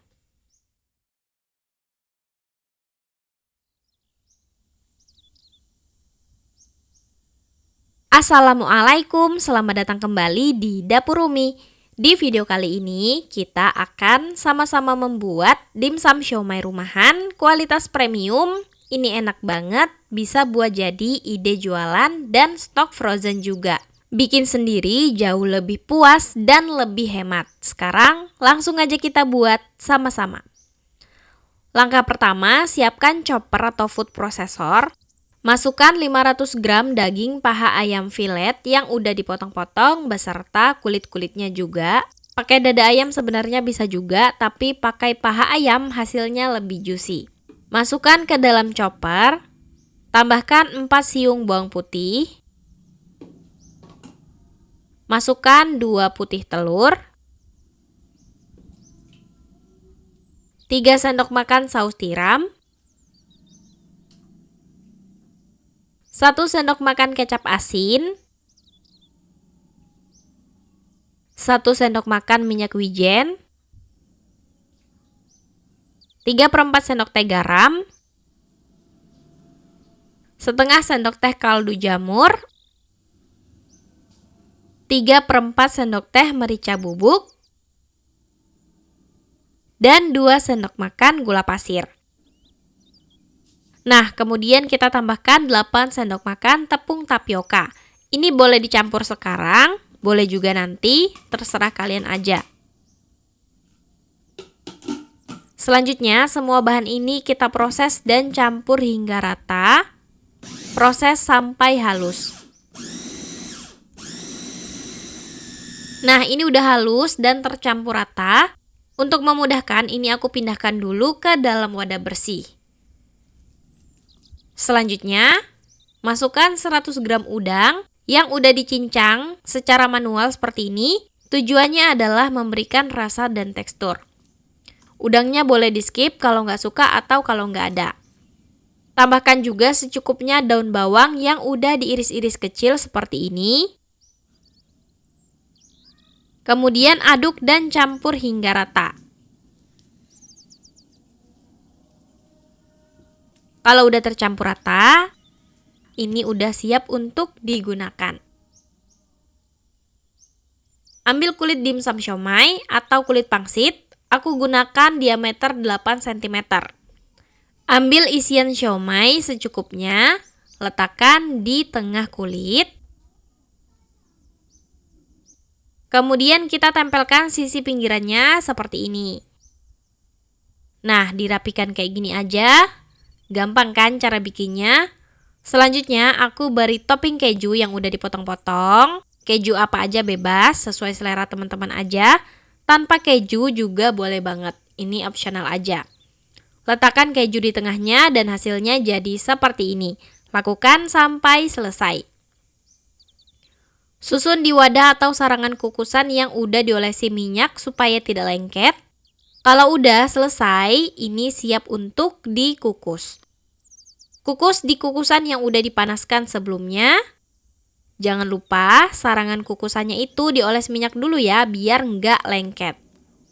Assalamualaikum, selamat datang kembali di Dapur Umi. Di video kali ini kita akan sama-sama membuat dimsum siomay rumahan kualitas premium. Ini enak banget, bisa buat jadi ide jualan dan stok frozen juga. Bikin sendiri jauh lebih puas dan lebih hemat. Sekarang langsung aja kita buat sama-sama. Langkah pertama, siapkan chopper atau food processor. Masukkan 500 gram daging paha ayam filet yang udah dipotong-potong beserta kulit-kulitnya juga. Pakai dada ayam sebenarnya bisa juga, tapi pakai paha ayam hasilnya lebih juicy. Masukkan ke dalam chopper. Tambahkan 4 siung bawang putih. Masukkan 2 putih telur, 3 sendok makan saus tiram, 1 sendok makan kecap asin, 1 sendok makan minyak wijen, 3/4 sendok teh garam, setengah sendok teh kaldu jamur, 3/4 sendok teh merica bubuk, dan 2 sendok makan gula pasir. Nah, kemudian kita tambahkan 8 sendok makan tepung tapioka. Ini boleh dicampur sekarang, boleh juga nanti, terserah kalian aja. Selanjutnya, semua bahan ini kita proses dan campur hingga rata. Proses sampai halus. Nah, ini udah halus dan tercampur rata. Untuk memudahkan, ini aku pindahkan dulu ke dalam wadah bersih. Selanjutnya, masukkan 100 gram udang yang udah dicincang secara manual seperti ini. Tujuannya adalah memberikan rasa dan tekstur. Udangnya boleh di skip kalau nggak suka atau kalau nggak ada. Tambahkan juga secukupnya daun bawang yang udah diiris-iris kecil seperti ini. Kemudian aduk dan campur hingga rata. Kalau udah tercampur rata, ini udah siap untuk digunakan. Ambil kulit dimsum siomay atau kulit pangsit, aku gunakan diameter 8 cm. Ambil isian siomay secukupnya, letakkan di tengah kulit. Kemudian kita tempelkan sisi pinggirannya seperti ini. Nah, dirapikan kayak gini aja. Gampang kan cara bikinnya? Selanjutnya aku beri topping keju yang udah dipotong-potong. Keju apa aja bebas, sesuai selera teman-teman aja. Tanpa keju juga boleh banget. Ini optional aja. Letakkan keju di tengahnya dan hasilnya jadi seperti ini. Lakukan sampai selesai. Susun di wadah atau sarangan kukusan yang udah diolesi minyak supaya tidak lengket. Kalau udah selesai, ini siap untuk dikukus. Kukus di kukusan yang udah dipanaskan sebelumnya. Jangan lupa sarangan kukusannya itu dioles minyak dulu ya, biar nggak lengket.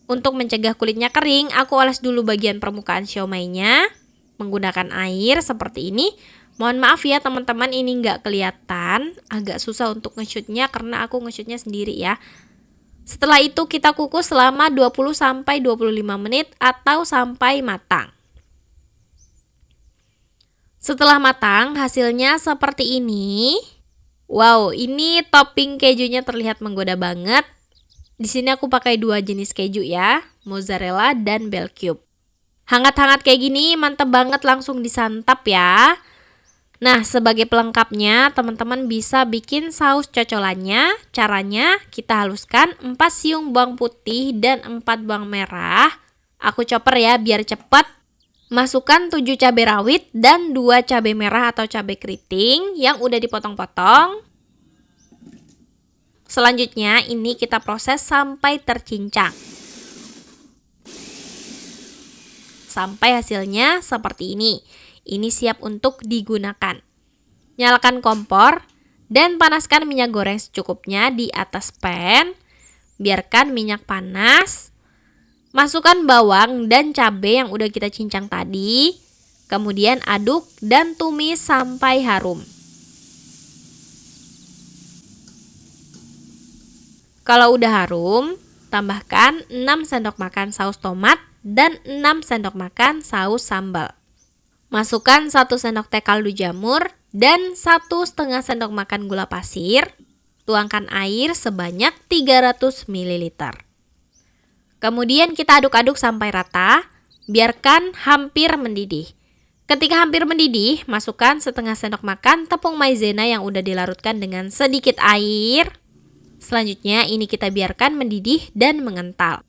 Untuk mencegah kulitnya kering, aku oles dulu bagian permukaan siomaynya menggunakan air seperti ini. Mohon maaf ya teman-teman, ini nggak kelihatan, agak susah untuk nge-shootnya karena aku nge-shootnya sendiri ya. Setelah itu kita kukus selama 20-25 menit atau sampai matang. Setelah matang, hasilnya seperti ini. Wow, ini topping kejunya terlihat menggoda banget. Di sini aku pakai 2 jenis keju ya, mozzarella dan bell cube. Hangat-hangat kayak gini, mantep banget, langsung disantap ya. Nah, sebagai pelengkapnya, teman-teman bisa bikin saus cocolannya. Caranya, kita haluskan 4 siung bawang putih dan 4 bawang merah. Aku chopper ya, biar cepat. Masukkan 7 cabai rawit dan 2 cabai merah atau cabai keriting yang udah dipotong-potong. Selanjutnya, ini kita proses sampai tercincang. Sampai hasilnya seperti ini. Ini siap untuk digunakan. Nyalakan kompor dan panaskan minyak goreng secukupnya di atas pan. Biarkan minyak panas. Masukkan bawang dan cabai yang udah kita cincang tadi. Kemudian aduk dan tumis sampai harum. Kalau udah harum, tambahkan 6 sendok makan saus tomat dan 6 sendok makan saus sambal. Masukkan 1 sendok teh kaldu jamur dan 1,5 sendok makan gula pasir. Tuangkan air sebanyak 300 ml. Kemudian kita aduk-aduk sampai rata, biarkan hampir mendidih. Ketika hampir mendidih, masukkan 1/2 sendok makan tepung maizena yang udah dilarutkan dengan sedikit air. Selanjutnya ini kita biarkan mendidih dan mengental.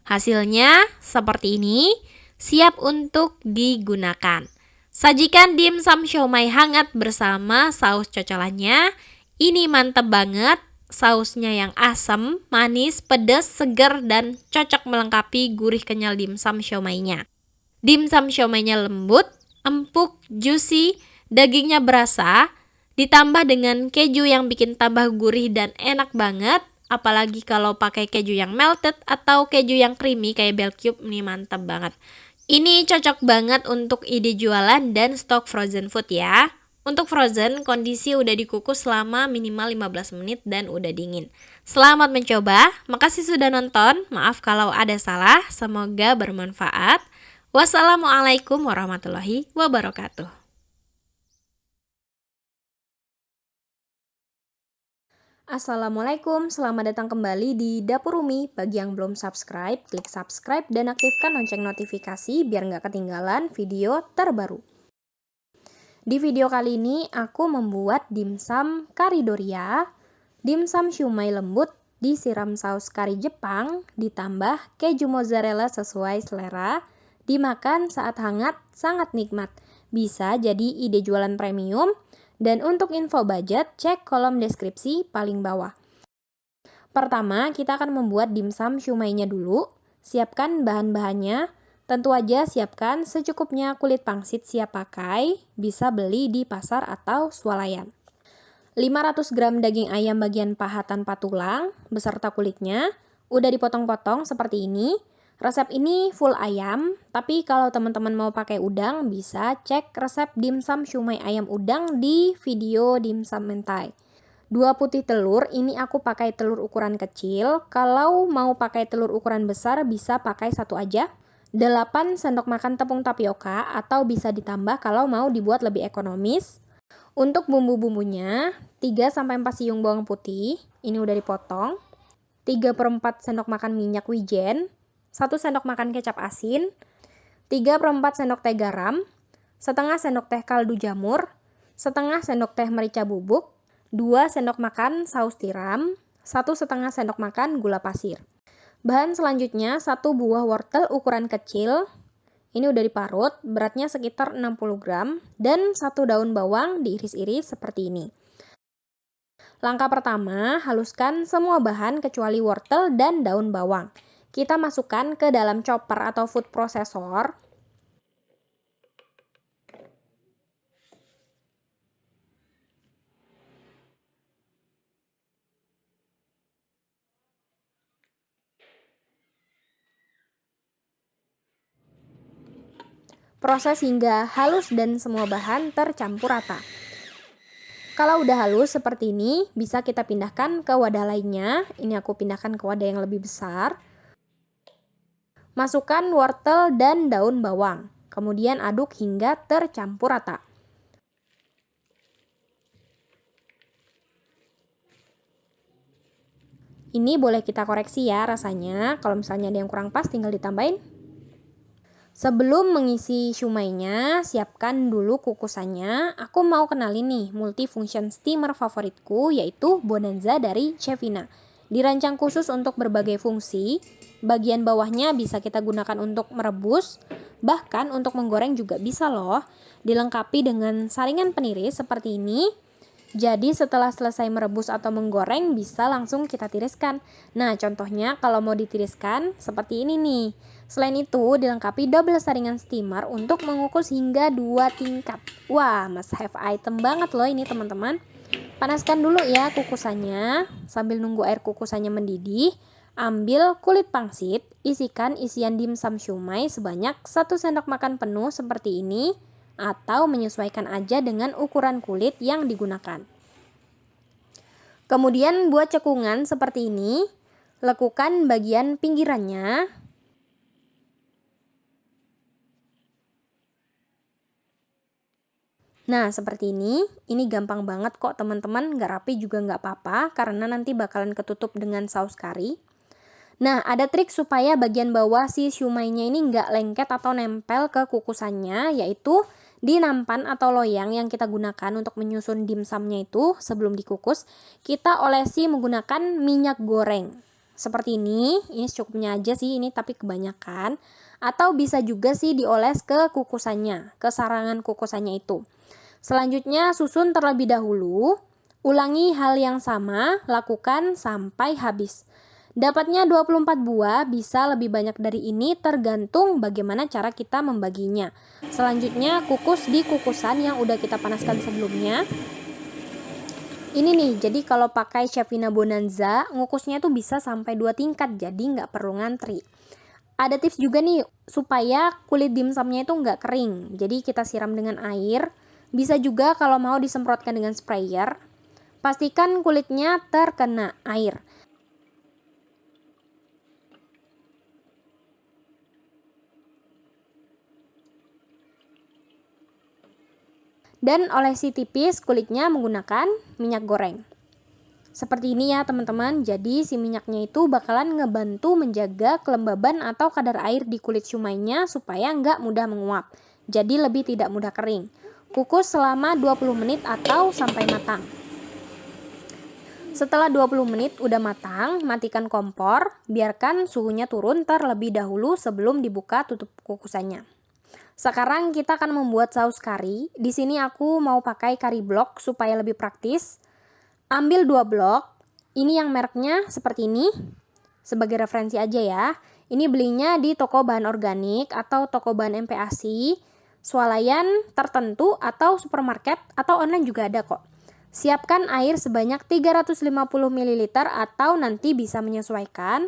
Hasilnya seperti ini, siap untuk digunakan. Sajikan dimsum siomay hangat bersama saus cocolannya. Ini mantep banget. Sausnya yang asam, manis, pedas, segar, dan cocok melengkapi gurih kenyal dimsum siomaynya. Dimsum siomaynya lembut, empuk, juicy, dagingnya berasa, ditambah dengan keju yang bikin tambah gurih dan enak banget. Apalagi kalau pakai keju yang melted atau keju yang creamy kayak bell cube, ini mantap banget. Ini cocok banget untuk ide jualan dan stok frozen food ya. Untuk frozen, kondisi udah dikukus selama minimal 15 menit dan udah dingin. Selamat mencoba, makasih sudah nonton, maaf kalau ada salah, semoga bermanfaat. Wassalamualaikum warahmatullahi wabarakatuh. Assalamualaikum, selamat datang kembali di Dapur Umi. Bagi yang belum subscribe, klik subscribe dan aktifkan lonceng notifikasi biar nggak ketinggalan video terbaru. Di video kali ini aku membuat dimsum kari Doria, dimsum siomay lembut disiram saus kari Jepang, ditambah keju mozzarella sesuai selera, dimakan saat hangat, sangat nikmat. Bisa jadi ide jualan premium, dan untuk info budget, cek kolom deskripsi paling bawah. Pertama, kita akan membuat dimsum siomaynya dulu. Siapkan bahan-bahannya. Tentu aja siapkan secukupnya kulit pangsit siap pakai, bisa beli di pasar atau swalayan. 500 gram daging ayam bagian paha tanpa tulang, beserta kulitnya, udah dipotong-potong seperti ini. Resep ini full ayam, tapi kalau teman-teman mau pakai udang, bisa cek resep dimsum siomay ayam udang di video dimsum mentai. 2 putih telur, ini aku pakai telur ukuran kecil. Kalau mau pakai telur ukuran besar, bisa pakai 1 aja. 8 sendok makan tepung tapioka atau bisa ditambah kalau mau dibuat lebih ekonomis. Untuk bumbu-bumbunya, 3-4 siung bawang putih, ini udah dipotong. 3/4 sendok makan minyak wijen, 1 sendok makan kecap asin, 3/4 sendok teh garam, 1/2 sendok teh kaldu jamur, 1/2 sendok teh merica bubuk, 2 sendok makan saus tiram, 1,5 sendok makan gula pasir. Bahan selanjutnya 1 buah wortel ukuran kecil, ini udah diparut, beratnya sekitar 60 gram, dan 1 daun bawang diiris-iris seperti ini. Langkah pertama, haluskan semua bahan kecuali wortel dan daun bawang. Kita masukkan ke dalam chopper atau food processor. Proses hingga halus dan semua bahan tercampur rata. Kalau udah halus seperti ini, bisa kita pindahkan ke wadah lainnya. Ini aku pindahkan ke wadah yang lebih besar. Masukkan wortel dan daun bawang. Kemudian aduk hingga tercampur rata. Ini boleh kita koreksi ya rasanya. Kalau misalnya ada yang kurang pas, tinggal ditambahin. Sebelum mengisi shumainya, siapkan dulu kukusannya. Aku mau kenalin nih multifunction steamer favoritku, yaitu Bonanza dari Chefina. Dirancang khusus untuk berbagai fungsi. Bagian bawahnya bisa kita gunakan untuk merebus, bahkan untuk menggoreng juga bisa loh. Dilengkapi dengan saringan peniris seperti ini. Jadi setelah selesai merebus atau menggoreng bisa langsung kita tiriskan. Nah contohnya kalau mau ditiriskan seperti ini nih. Selain itu dilengkapi double saringan steamer untuk mengukus hingga 2 tingkat. Wah must have item banget loh ini teman-teman. Panaskan dulu ya kukusannya. Sambil nunggu air kukusannya mendidih, ambil kulit pangsit, isikan isian dimsum shumai sebanyak 1 sendok makan penuh seperti ini. Atau menyesuaikan aja dengan ukuran kulit yang digunakan. Kemudian buat cekungan seperti ini, lekukan bagian pinggirannya. Nah seperti ini gampang banget kok teman-teman, nggak rapi juga nggak apa-apa karena nanti bakalan ketutup dengan saus kari. Nah, ada trik supaya bagian bawah si shumainya ini nggak lengket atau nempel ke kukusannya, yaitu di nampan atau loyang yang kita gunakan untuk menyusun dimsumnya itu sebelum dikukus, kita olesi menggunakan minyak goreng. Seperti ini secukupnya aja sih ini tapi kebanyakan. Atau bisa juga sih dioles ke kukusannya, ke sarangan kukusannya itu. Selanjutnya susun terlebih dahulu, ulangi hal yang sama, lakukan sampai habis. Dapatnya 24 buah, bisa lebih banyak dari ini tergantung bagaimana cara kita membaginya. Selanjutnya kukus di kukusan yang udah kita panaskan sebelumnya. Ini nih, jadi kalau pakai Chefina Bonanza, ngukusnya tuh bisa sampai 2 tingkat, jadi nggak perlu ngantri. Ada tips juga nih, supaya kulit dimsumnya itu nggak kering, jadi kita siram dengan air. Bisa juga kalau mau disemprotkan dengan sprayer. Pastikan kulitnya terkena air. Dan olesi tipis kulitnya menggunakan minyak goreng. Seperti ini ya teman-teman, jadi si minyaknya itu bakalan ngebantu menjaga kelembaban atau kadar air di kulit shumainya supaya nggak mudah menguap. Jadi lebih tidak mudah kering. Kukus selama 20 menit atau sampai matang. Setelah 20 menit udah matang, matikan kompor, biarkan suhunya turun terlebih dahulu sebelum dibuka tutup kukusannya. Sekarang kita akan membuat saus kari. Di sini aku mau pakai kari blok supaya lebih praktis. Ambil 2 blok. Ini yang mereknya seperti ini. Sebagai referensi aja ya. Ini belinya di toko bahan organik atau toko bahan MPASI, swalayan tertentu atau supermarket atau online juga ada kok. Siapkan air sebanyak 350 ml atau nanti bisa menyesuaikan.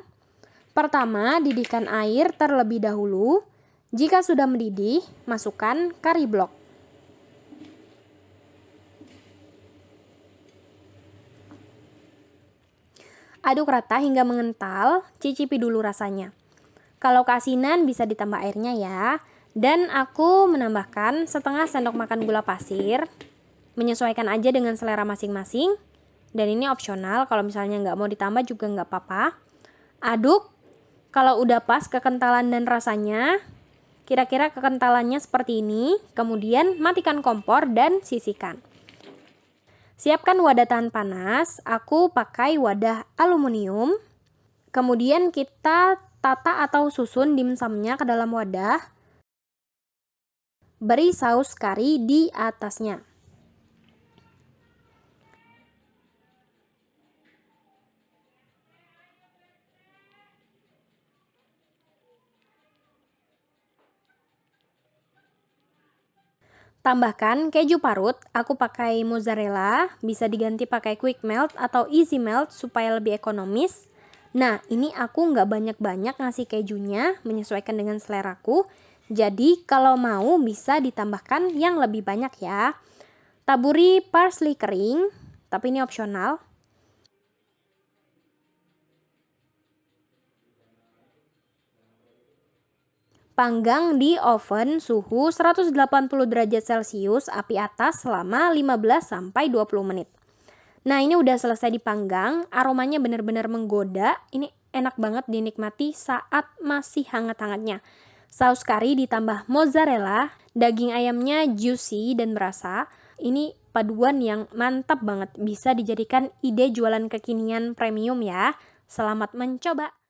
Pertama, didihkan air terlebih dahulu. Jika sudah mendidih, masukkan kari blok. Aduk rata hingga mengental, cicipi dulu rasanya. Kalau keasinan bisa ditambah airnya ya. Dan aku menambahkan setengah sendok makan gula pasir. Menyesuaikan aja dengan selera masing-masing. Dan ini opsional, kalau misalnya nggak mau ditambah juga nggak apa-apa. Aduk, kalau udah pas kekentalan dan rasanya, kira-kira kekentalannya seperti ini, kemudian matikan kompor dan sisihkan. Siapkan wadah tahan panas, aku pakai wadah aluminium. Kemudian kita tata atau susun dimsumnya ke dalam wadah. Beri saus kari di atasnya. Tambahkan keju parut, aku pakai mozzarella, bisa diganti pakai quick melt atau easy melt supaya lebih ekonomis. Nah, ini aku nggak banyak-banyak ngasih kejunya, menyesuaikan dengan seleraku. Jadi, kalau mau bisa ditambahkan yang lebih banyak ya. Taburi parsley kering, tapi ini opsional. Panggang di oven suhu 180 derajat Celcius api atas selama 15-20 menit. Nah, ini udah selesai dipanggang, aromanya benar-benar menggoda. Ini enak banget dinikmati saat masih hangat-hangatnya. Saus kari ditambah mozzarella, daging ayamnya juicy dan berasa. Ini paduan yang mantap banget, bisa dijadikan ide jualan kekinian premium ya. Selamat mencoba!